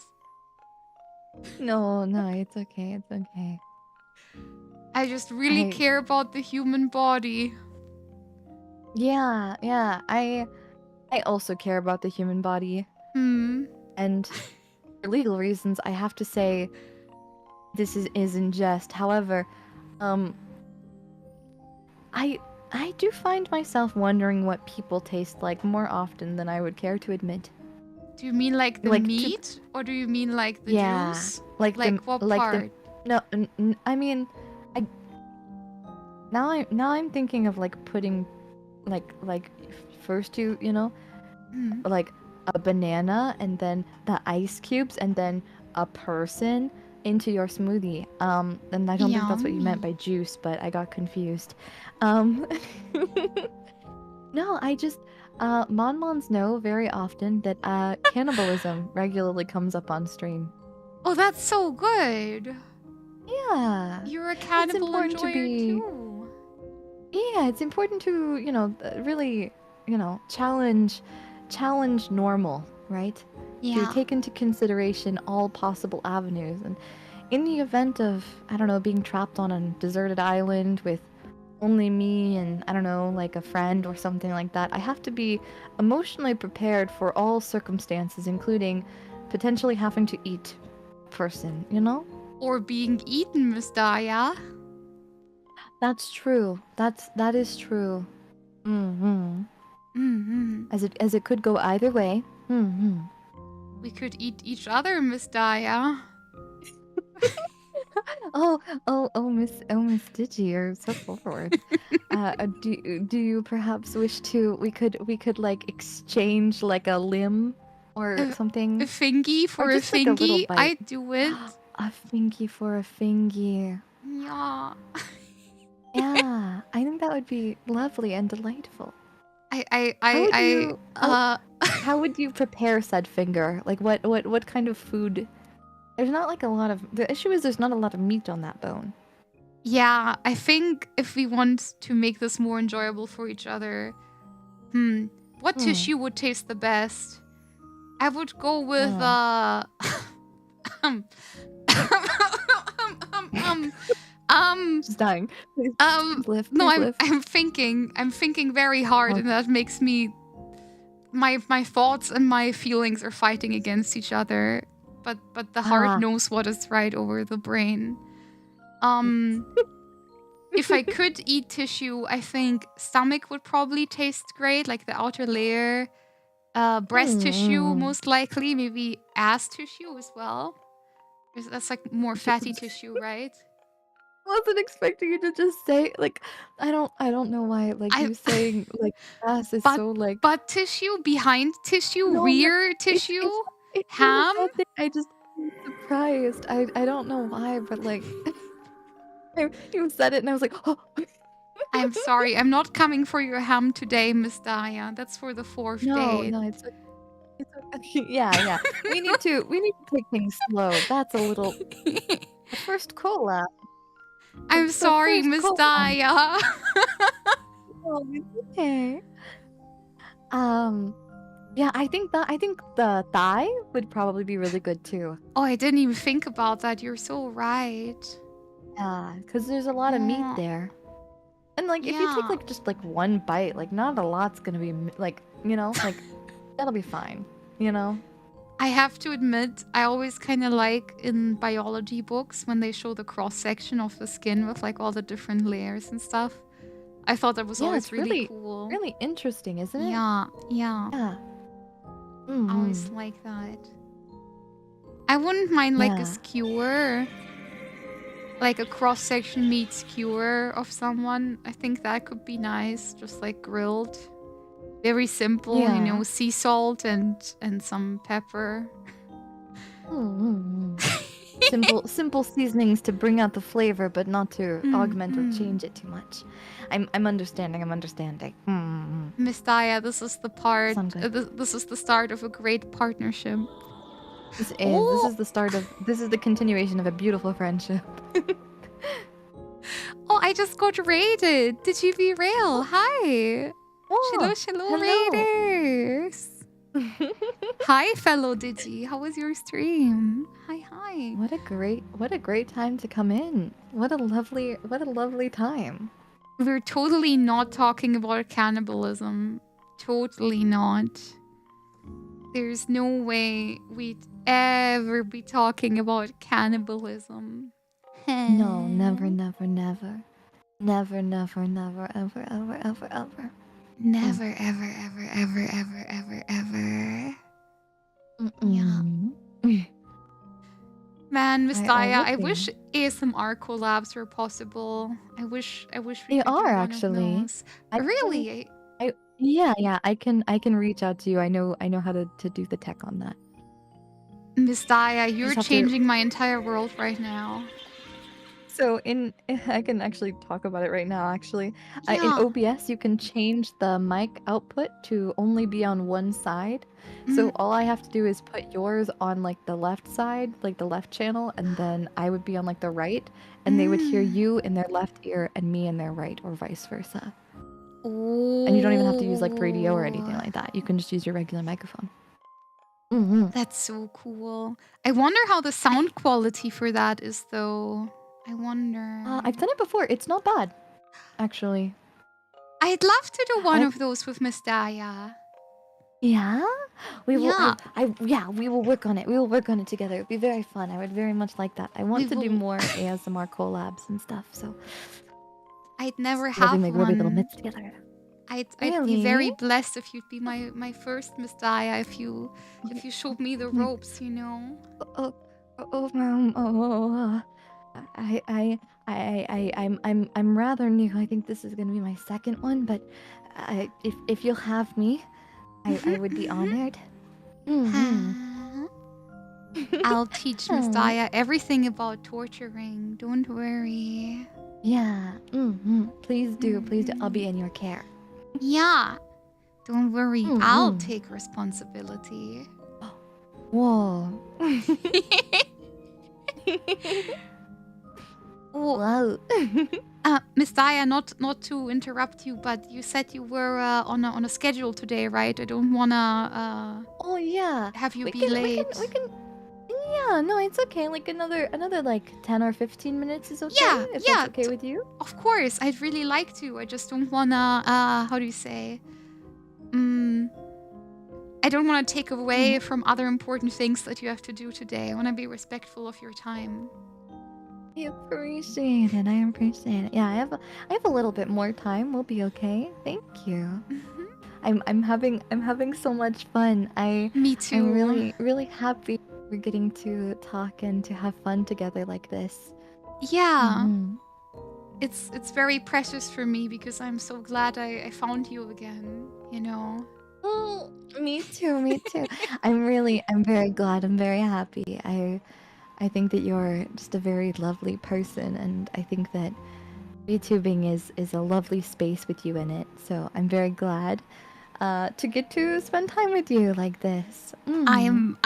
No, it's okay. It's okay. I just really care about the human body. Yeah. I also care about the human body. And for legal reasons, I have to say this isn't just. However, I do find myself wondering what people taste like more often than I would care to admit. Do you mean like the meat, or do you mean like the juice? Like what part? I mean, now I'm thinking of like putting, like first you know, like a banana and then the ice cubes and then a person into your smoothie. And I don't think that's what you meant by juice, but I got confused. No, I just Monmons know very often that cannibalism regularly comes up on stream. Oh, that's so good. Yeah. You're a cannibal enjoyer too. Yeah, it's important to, you know, really, you know, challenge normal, right? Yeah. To take into consideration all possible avenues. And in the event of, I don't know, being trapped on a deserted island with only me and, I don't know, like a friend or something like that, I have to be emotionally prepared for all circumstances, including potentially having to eat a person, you know? Or being eaten, Miss Daya. That's true. That is true. As it could go either way. We could eat each other, Miss Daya. Miss Digi, you're so forward. Do you perhaps wish to? We could like exchange like a limb or something. A fingy for a fingy. Like I'd do it. A fingy for a fingy. Yeah. Yeah, I think that would be lovely and delightful. How would you prepare said finger? Like what kind of food? There's not like a lot of. The issue is there's not a lot of meat on that bone. Yeah, I think if we want to make this more enjoyable for each other, what tissue would taste the best? I would go with Just dying. Please live. no, Please live. I'm thinking very hard, and that makes me my thoughts and my feelings are fighting against each other. But the heart knows what is right over the brain. If I could eat tissue, I think stomach would probably taste great, like the outer layer. Breast tissue, most likely. Maybe ass tissue as well. That's like more fatty tissue, right? Wasn't expecting you to just say like I don't know why like you saying like ass is so like butt tissue, behind tissue, no, rear tissue, it's ham. I just am surprised. I don't know why, but like you said it and I was like, oh. I'm sorry, I'm not coming for your ham today, Miss Daya. That's for the 4th date. No, it's okay. Yeah. We need to take things slow. That's a little the first collab. I'm sorry, Miss Daya. Oh, it's okay. Yeah, I think the thigh would probably be really good too. Oh, I didn't even think about that. You're so right. Yeah, because there's a lot of meat there. And like if you take like just like one bite, like not a lot's gonna be like, you know, like that'll be fine, you know? I have to admit, I always kind of like in biology books when they show the cross-section of the skin with like all the different layers and stuff. I thought that was always really cool. Really interesting, isn't it? Yeah. I always like that. I wouldn't mind like a skewer. Like a cross-section meat skewer of someone. I think that could be nice. Just like grilled. Very simple, you know, sea salt and some pepper. Simple seasonings to bring out the flavor, but not to augment or change it too much. I'm understanding. Miss Daya, this is the part. This is the start of a great partnership. This is the continuation of a beautiful friendship. Oh, I just got raided. Did you be real? Hi. Oh, hello, raiders. Hi, fellow Digi. How was your stream? Hi. What a great time to come in. What a lovely time. We're totally not talking about cannibalism. Totally not. There's no way we'd ever be talking about cannibalism. No, never. Never, ever, ever. Never, ever. Yeah. Man, Miss Daya, I wish ASMR collabs were possible. I wish we they could are do one actually. of those. Really? Yeah. I can reach out to you. I know how to do the tech on that. Miss Daya, you're changing my entire world right now. So I can actually talk about it right now. Actually, in OBS you can change the mic output to only be on one side. So all I have to do is put yours on like the left side, like the left channel, and then I would be on like the right, and they would hear you in their left ear and me in their right, or vice versa. And you don't even have to use like radio or anything like that. You can just use your regular microphone. That's so cool. I wonder how the sound quality for that is, though. I wonder. I've done it before. It's not bad, actually. I'd love to do one of those with Miss Daya. Yeah? We will. We will work on it. We will work on it together. It'd be very fun. I would very much like that. I want to do more ASMR collabs and stuff. So I'd never have one. Make ruby little mitts together. I'd be very blessed if you'd be my first Miss Daya. If you showed me the ropes, you know. I'm rather new. I think this is gonna be my second one, but if you'll have me, I would be honored. I'll teach Miss Daya everything about torturing. Don't worry. Yeah. Please do. I'll be in your care. Yeah. Don't worry. I'll take responsibility. Whoa. Oh, Miss Daya, not to interrupt you, but you said you were on a schedule today, right? I don't wanna Oh yeah. have you We be can late. yeah, no, it's okay. Like another like 10 or 15 minutes is okay Yeah, if that's yeah, okay with you. of course. I'd really like to. I just don't wanna how do you say? I don't want to take away from other important things that you have to do today. I want to be respectful of your time. I appreciate it. I appreciate it. Yeah, I have a little bit more time. We'll be okay. Thank you. I'm having so much fun. Me I'm too. really happy we're getting to talk and to have fun together like this. Yeah. It's very precious for me because I'm so glad I found you again, you know. Oh, me too, me too. I'm very glad. I'm very happy. I think that you're just a very lovely person, and I think that VTubing is a lovely space with you in it. So I'm very glad to get to spend time with you like this. I'm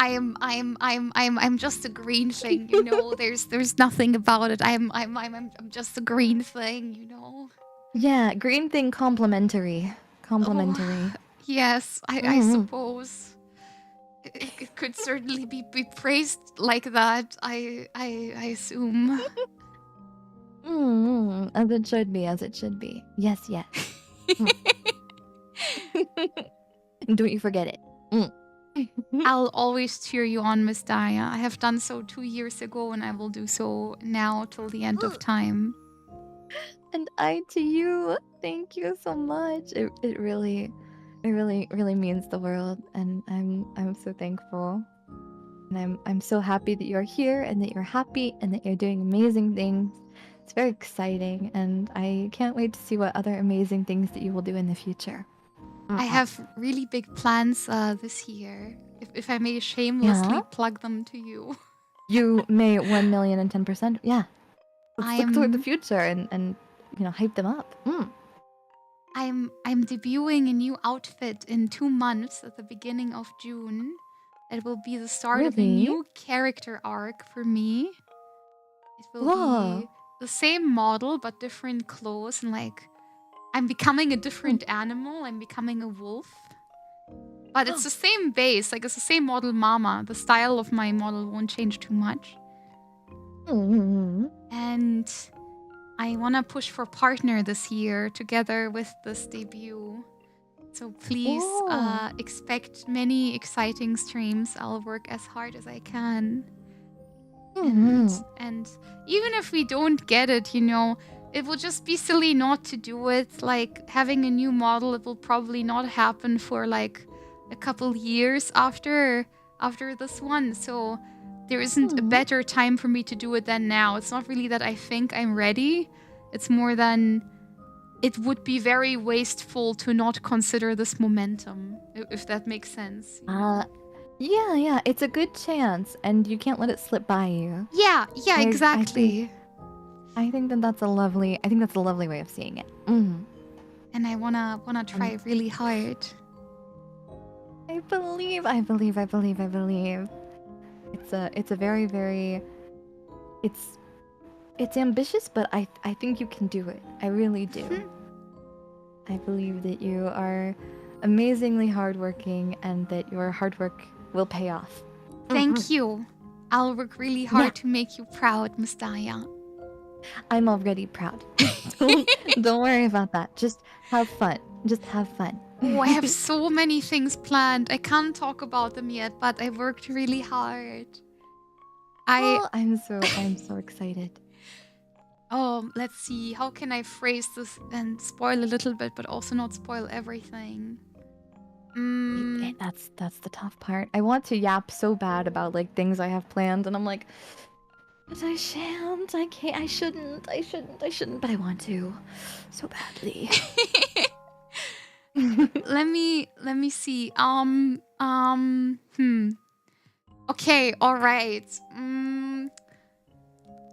just a green thing, you know. There's nothing about it. I'm just a green thing, you know. Yeah, green thing complimentary. Complimentary. Oh, yes, I suppose. It could certainly be praised like that. I assume. As it should be, as it should be. Yes, yes. Don't you forget it. I'll always cheer you on, Miss Daya. I have done so 2 years ago, and I will do so now till the end of time. And I to you. Thank you so much. It really means the world, and I'm so thankful. And I'm so happy that you're here and that you're happy and that you're doing amazing things. It's very exciting, and I can't wait to see what other amazing things that you will do in the future. I have really big plans this year. If I may shamelessly plug them to you. You may 1,010%. Yeah. Let's look toward the future and you know, hype them up. I'm debuting a new outfit in 2 months at the beginning of June. It will be the start of a new character arc for me. It will be the same model but different clothes, and like I'm becoming a different animal. I'm becoming a wolf. But it's the same base, like it's the same model mama. The style of my model won't change too much. And I want to push for partner this year together with this debut. So please expect many exciting streams. I'll work as hard as I can. And even if we don't get it, you know, it will just be silly not to do it. Like having a new model, it will probably not happen for like a couple years after this one. So there isn't a better time for me to do it than now. It's not really that I think I'm ready. It's more than it would be very wasteful to not consider this momentum, if that makes sense. Yeah, it's a good chance, and you can't let it slip by you. Yeah, exactly. I think that's a lovely way of seeing it. And I wanna try really hard. I believe. It's a very it's ambitious, but I think you can do it. I really do. I believe that you are amazingly hardworking and that your hard work will pay off. Thank you. I'll work really hard to make you proud, Miss Daya. I'm already proud. Don't worry about that. Just have fun. Oh, I have so many things planned. I can't talk about them yet, but I worked really hard. I'm so excited. Oh, let's see. How can I phrase this and spoil a little bit, but also not spoil everything? That's the tough part. I want to yap so bad about like things I have planned, and I'm like, but I shan't. I can't. I shouldn't. But I want to, so badly. Let me see. Okay. All right.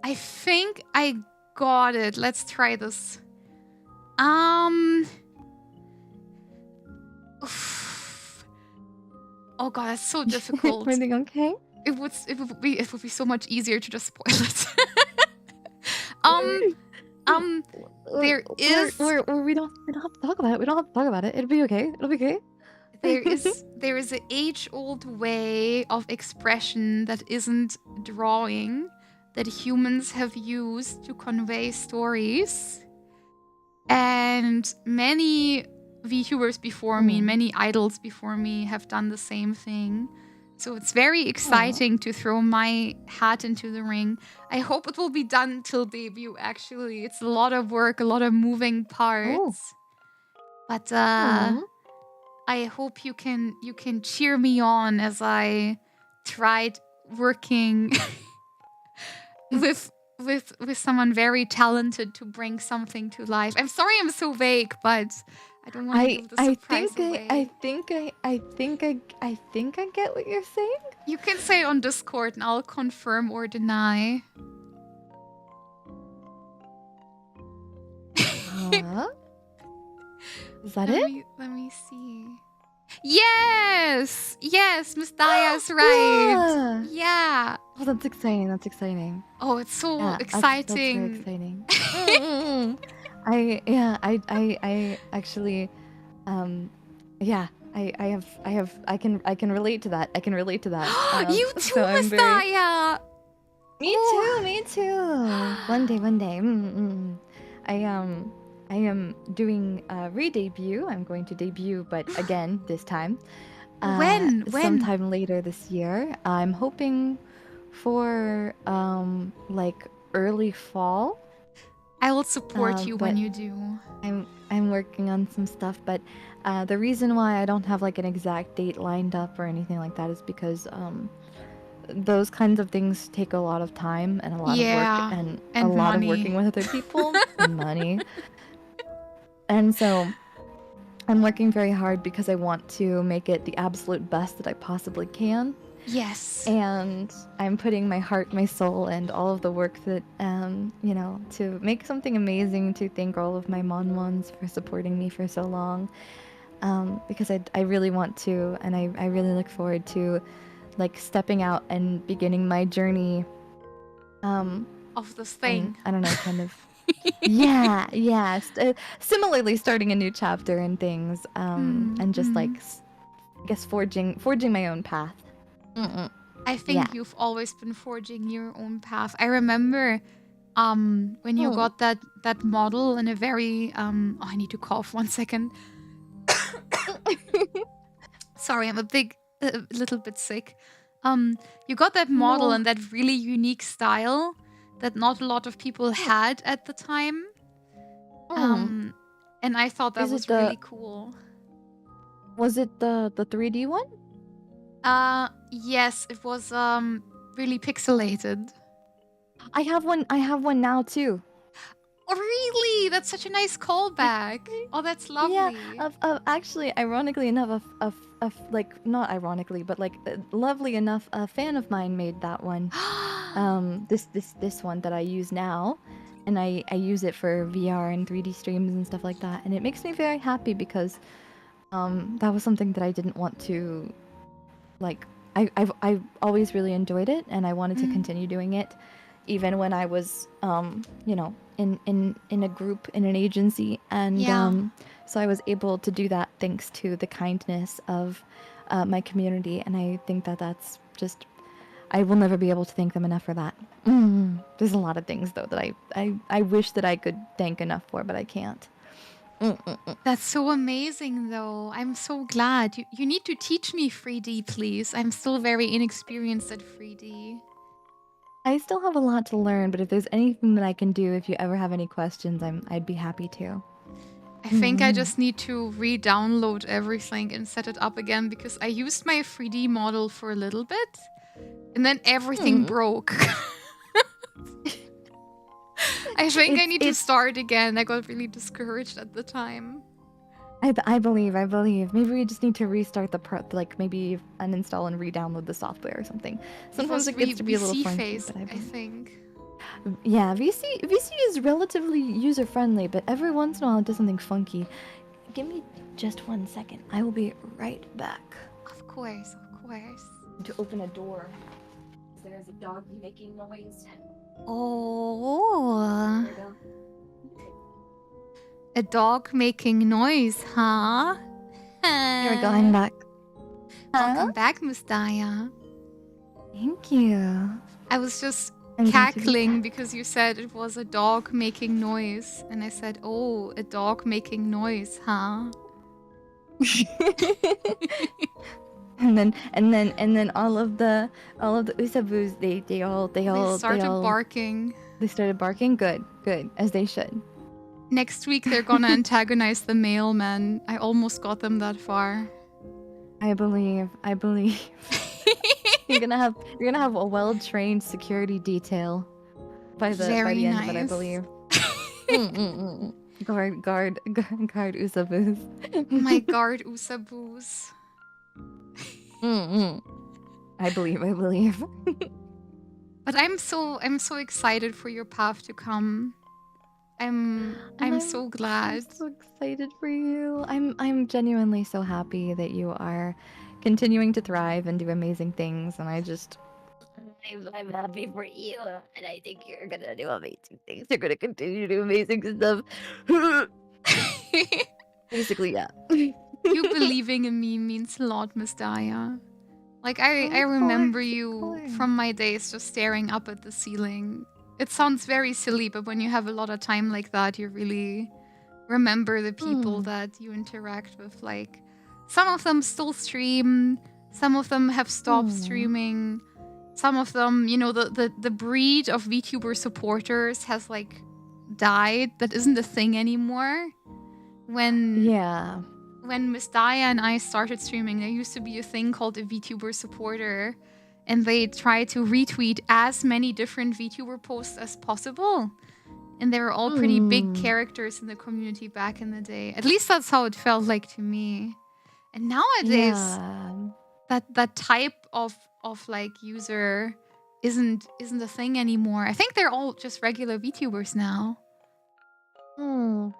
I think I got it. Let's try this. Oh god, that's so difficult. Everything okay? It would be so much easier to just spoil it. There is we don't have to talk about it. We don't have to talk about it. It'll be okay. It'll be okay. there is an age-old way of expression that isn't drawing that humans have used to convey stories. And many VTubers before me, many idols before me have done the same thing. So it's very exciting to throw my hat into the ring. I hope it will be done till debut, actually. It's a lot of work, a lot of moving parts. But I hope you can cheer me on as I tried working with someone very talented to bring something to life. I'm sorry I'm so vague, but I don't want to give the surprise away. I think I get what you're saying. You can say on Discord and I'll confirm or deny. Is that it? Let me see. Yes! Yes, Miss Daya's right. Yeah. Oh, that's exciting. That's exciting. Oh, it's so exciting. That's very exciting. I actually, I can relate to that. I can relate to that. You too, so Miss Daya. Me too. One day. I am doing a re-debut. I'm going to debut, but again, this time. When? Sometime later this year. I'm hoping for, like, early fall. I will support you when you do. I'm working on some stuff, but the reason why I don't have, like, an exact date lined up or anything like that is because, those kinds of things take a lot of time and a lot of work and a lot of working with other people and money. And so I'm working very hard because I want to make it the absolute best that I possibly can. Yes. And I'm putting my heart, my soul, and all of the work that, you know, to make something amazing, to thank all of my Monmons for supporting me for so long. Because I really want to, and I really look forward to, like, stepping out and beginning my journey. Of this thing. I don't know, kind of. yeah. Similarly, starting a new chapter and things, and just like, I guess forging my own path. I think you've always been forging your own path. I remember, when you got that model in a very oh, I need to cough 1 second. Sorry, I'm a little bit sick. You got that model and that really unique style that not a lot of people had at the time. And I thought that was really cool. Was it the 3D one? Yes, it was really pixelated. I have one now too. Oh, really? That's such a nice callback. Oh, that's lovely. Yeah, actually, ironically enough, like, not ironically, but like, lovely enough, a fan of mine made that one. This one that I use now, and I use it for VR and 3D streams and stuff like that, and it makes me very happy because, that was something that I didn't want to, like, I've always really enjoyed it, and I wanted to continue doing it, even when I was, you know, in a group, in an agency, and so I was able to do that thanks to the kindness of my community, and I think that that's just, I will never be able to thank them enough for that. There's a lot of things though that I wish that I could thank enough for, but I can't. That's so amazing though. I'm so glad. You need to teach me 3D, please. I'm still very inexperienced at 3D. I still have a lot to learn, but if there's anything that I can do, if you ever have any questions, I'd be happy to. I think I just need to re-download everything and set it up again because I used my 3D model for a little bit and then everything broke. I think I need to start again. I got really discouraged at the time. I believe. Maybe we just need to restart like maybe uninstall and re-download the software or something. Sometimes it gets to be a little funky, but I think. Yeah, VC is relatively user-friendly, but every once in a while it does something funky. Give me just 1 second. I will be right back. Of course. To open a door. There's a dog making noise. Oh. There we go. A dog making noise, huh? You're going back. Welcome back, Miss Daya. Thank you. I was just I'm glad to be cackling back. because you said it was a dog making noise. And I said, oh, a dog making noise, huh? and then all of the usabus they all started barking. They started barking. Good, as they should. Next week they're gonna antagonize the mailman. I almost got them that far. I believe. You're gonna have a well-trained security detail by the end of it, I believe. Guard usabus. My guard usabus. I believe. But I'm so excited for your path to come. I'm so glad. I'm so excited for you. I'm genuinely so happy that you are continuing to thrive and do amazing things, and I'm happy for you, and I think you're gonna do amazing things. You're gonna continue to do amazing stuff. Basically, yeah. You believing in me means a lot, Miss Daya. Like, I remember you from my days just staring up at the ceiling. It sounds very silly, but when you have a lot of time like that, you really remember the people that you interact with. Like, some of them still stream, some of them have stopped streaming, some of them, you know, the breed of VTuber supporters has, like, died. That isn't a thing anymore. When Miss Daya and I started streaming, there used to be a thing called a VTuber supporter, and they tried to retweet as many different VTuber posts as possible. And they were all pretty big characters in the community back in the day. At least that's how it felt like to me. And nowadays, that type of like user isn't a thing anymore. I think they're all just regular VTubers now. I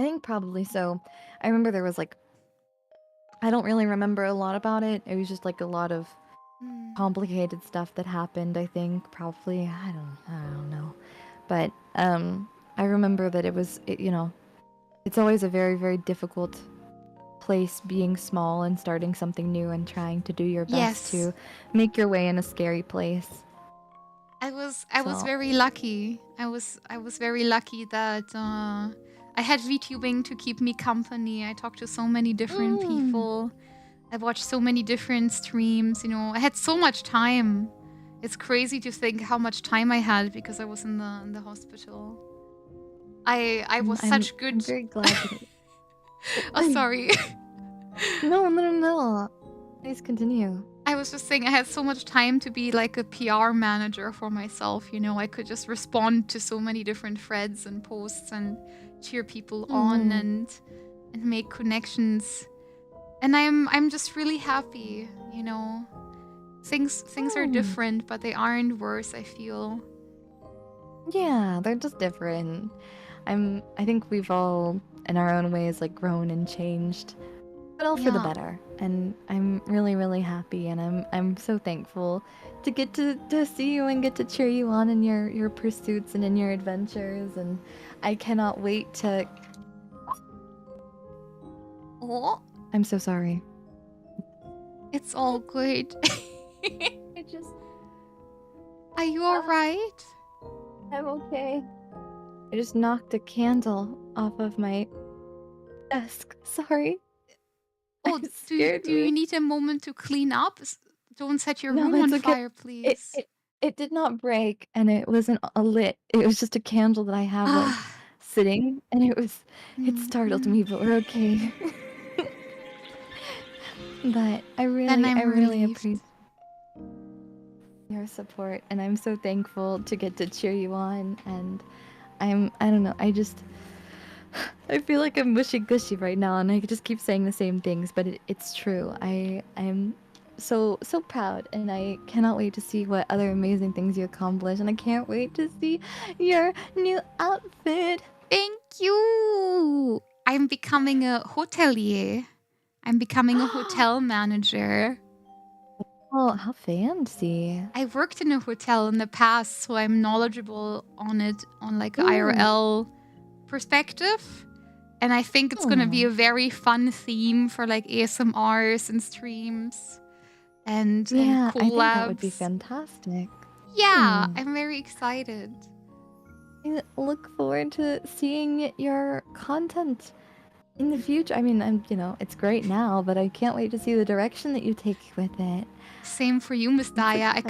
think probably so. I remember there was like, I don't really remember a lot about it. It was just like a lot of complicated stuff that happened, I think. Probably, I don't know. But I remember that you know, it's always a very, very difficult place being small and starting something new and trying to do your best to make your way in a scary place. I was very lucky. I was very lucky that I had VTubing to keep me company. I talked to so many different people. I watched so many different streams. You know, I had so much time. It's crazy to think how much time I had because I was in the hospital. I was such good. I'm very glad. Oh, sorry. No. Please continue. I was just saying I had so much time to be like a PR manager for myself. You know, I could just respond to so many different threads and posts and cheer people on and make connections. And I'm just really happy, you know. Things are different, but they aren't worse, I feel. Yeah, they're just different. I think we've all in our own ways like grown and changed, but all for the better. And I'm really, really happy, and I'm so thankful to get to see you and get to cheer you on in your pursuits and in your adventures, and I cannot wait to... Oh, I'm so sorry. It's all good. Are you alright? I'm okay. I just knocked a candle off of my desk. Sorry. Oh, do you need a moment to clean up? Don't set your room on fire, please. It did not break, and it wasn't lit. It was just a candle that I have like sitting, and it startled me, but we're okay. But I really appreciate your support, and I'm so thankful to get to cheer you on. And I don't know, I feel like I'm mushy-gushy right now, and I just keep saying the same things, but it's true. I'm so proud, and I cannot wait to see what other amazing things you accomplish, and I can't wait to see your new outfit. Thank you! I'm becoming a hotelier. I'm becoming a hotel manager. Oh, how fancy. I worked in a hotel in the past, so I'm knowledgeable on it on like an IRL perspective. And I think it's going to be a very fun theme for like ASMRs and streams and Yeah, collabs. I think that would be fantastic. Yeah, I'm very excited. I look forward to seeing your content in the future. I mean, it's great now, but I can't wait to see the direction that you take with it. Same for you, Miss Daya. I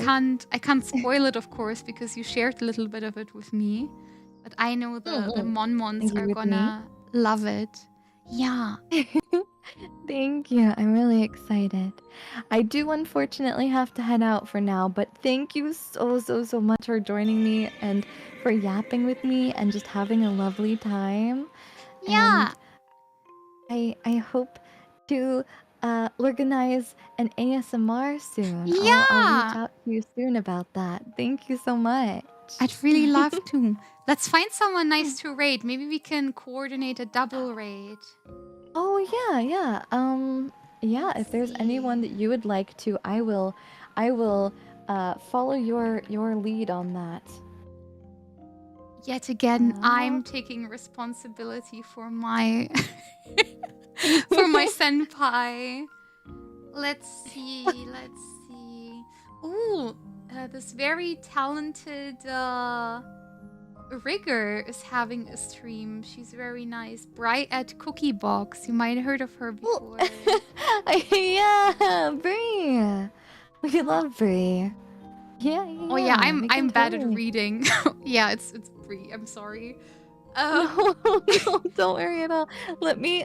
can't spoil it, of course, because you shared a little bit of it with me. But I know the Monmons are gonna love it. Yeah. Thank you. I'm really excited. I do unfortunately have to head out for now, but thank you so much for joining me and for yapping with me and just having a lovely time. Yeah. And I hope to organize an ASMR soon. Yeah. I'll reach out to you soon about that. Thank you so much. I'd really love to. Let's find someone nice to raid. Maybe we can coordinate a double raid. Oh yeah. Yeah, if there's anyone that you would like to, I will follow your lead on that. Yet again, I'm taking responsibility for my for my senpai. Let's see. Ooh, this very talented rigger is having a stream. She's very nice. Bri at Cookie Box. You might have heard of her before. Yeah, Bri. We love Bri. Yeah. Oh yeah, I'm bad at reading. Yeah, it's Bri. I'm sorry. No, don't worry at all. Let me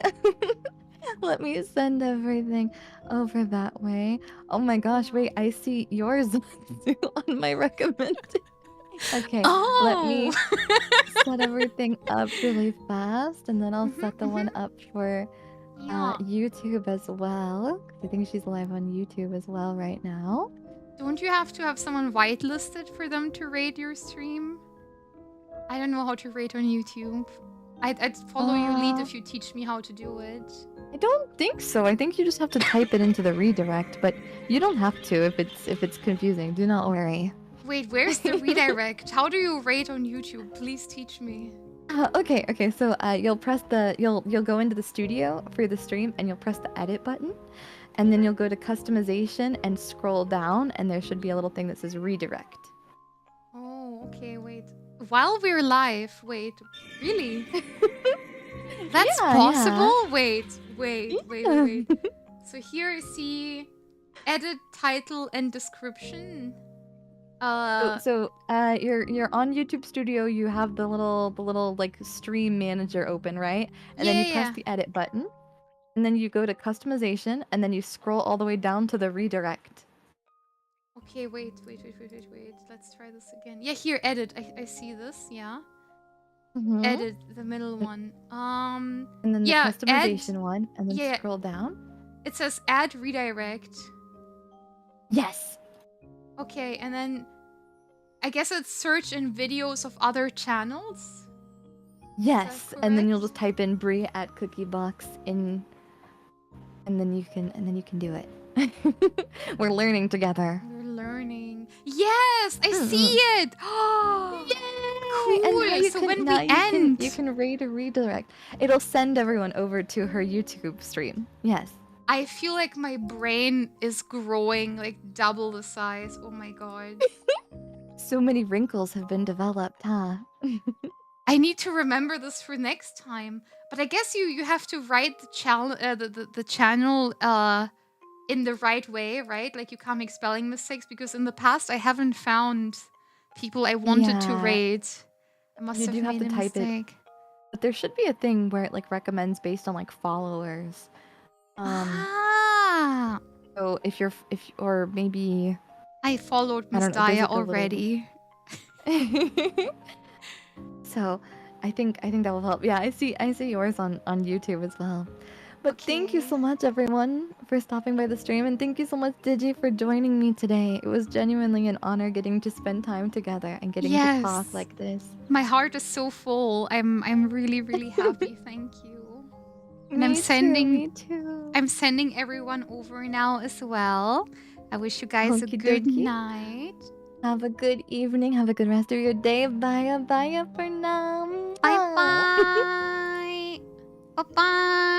send everything over that way. Oh my gosh, wait, I see yours on my recommended. Okay, let me set everything up really fast, and then I'll set the one up for YouTube as well. I think she's live on YouTube as well right now. Don't you have to have someone whitelisted for them to raid your stream? I don't know how to raid on YouTube. I'd follow your lead if you teach me how to do it. I don't think so. I think you just have to type it into the redirect, but you don't have to if it's confusing. Do not worry. Wait, where's the redirect? How do you rate on YouTube? Please teach me. Okay. So you'll press you'll go into the studio for the stream, and you'll press the edit button, and then you'll go to customization and scroll down, and there should be a little thing that says redirect. Oh, okay. Wait. While we're live, wait. Really? That's possible? Yeah. Wait. So here I see edit title and description. You're on YouTube Studio. You have the little like stream manager open, right? And then you press the edit button, and then you go to customization, and then you scroll all the way down to the redirect. Okay, wait. Let's try this again. Yeah, here, edit. I see this. Yeah. Edit the middle one. And then the customization one, and then scroll down. It says add redirect. Yes. Okay, and then I guess it's search in videos of other channels. Yes, and then you'll just type in Bri at Cookie Box in, and then you can do it. We're learning together. We're learning. Yes, I see it. Oh, yay! Cool. And so when we end, you can raid a redirect. It'll send everyone over to her YouTube stream. Yes. I feel like my brain is growing like double the size. Oh my god. So many wrinkles have been developed, huh? I need to remember this for next time. But I guess you have to write the channel in the right way, right? Like you can't make spelling mistakes, because in the past I haven't found people I wanted to raid. I must have made a mistake. But there should be a thing where it like recommends based on like followers. So or maybe I followed Miss Daya already. So I think that will help. Yeah, I see yours on YouTube as well. But thank you so much, everyone, for stopping by the stream, and thank you so much, Digi, for joining me today. It was genuinely an honor getting to spend time together and getting to talk like this. My heart is so full. I'm really happy. Thank you. And me too. I'm sending everyone over now as well. I wish you guys a good night. Have a good evening. Have a good rest of your day. Bye for now. Bye. Bye-bye.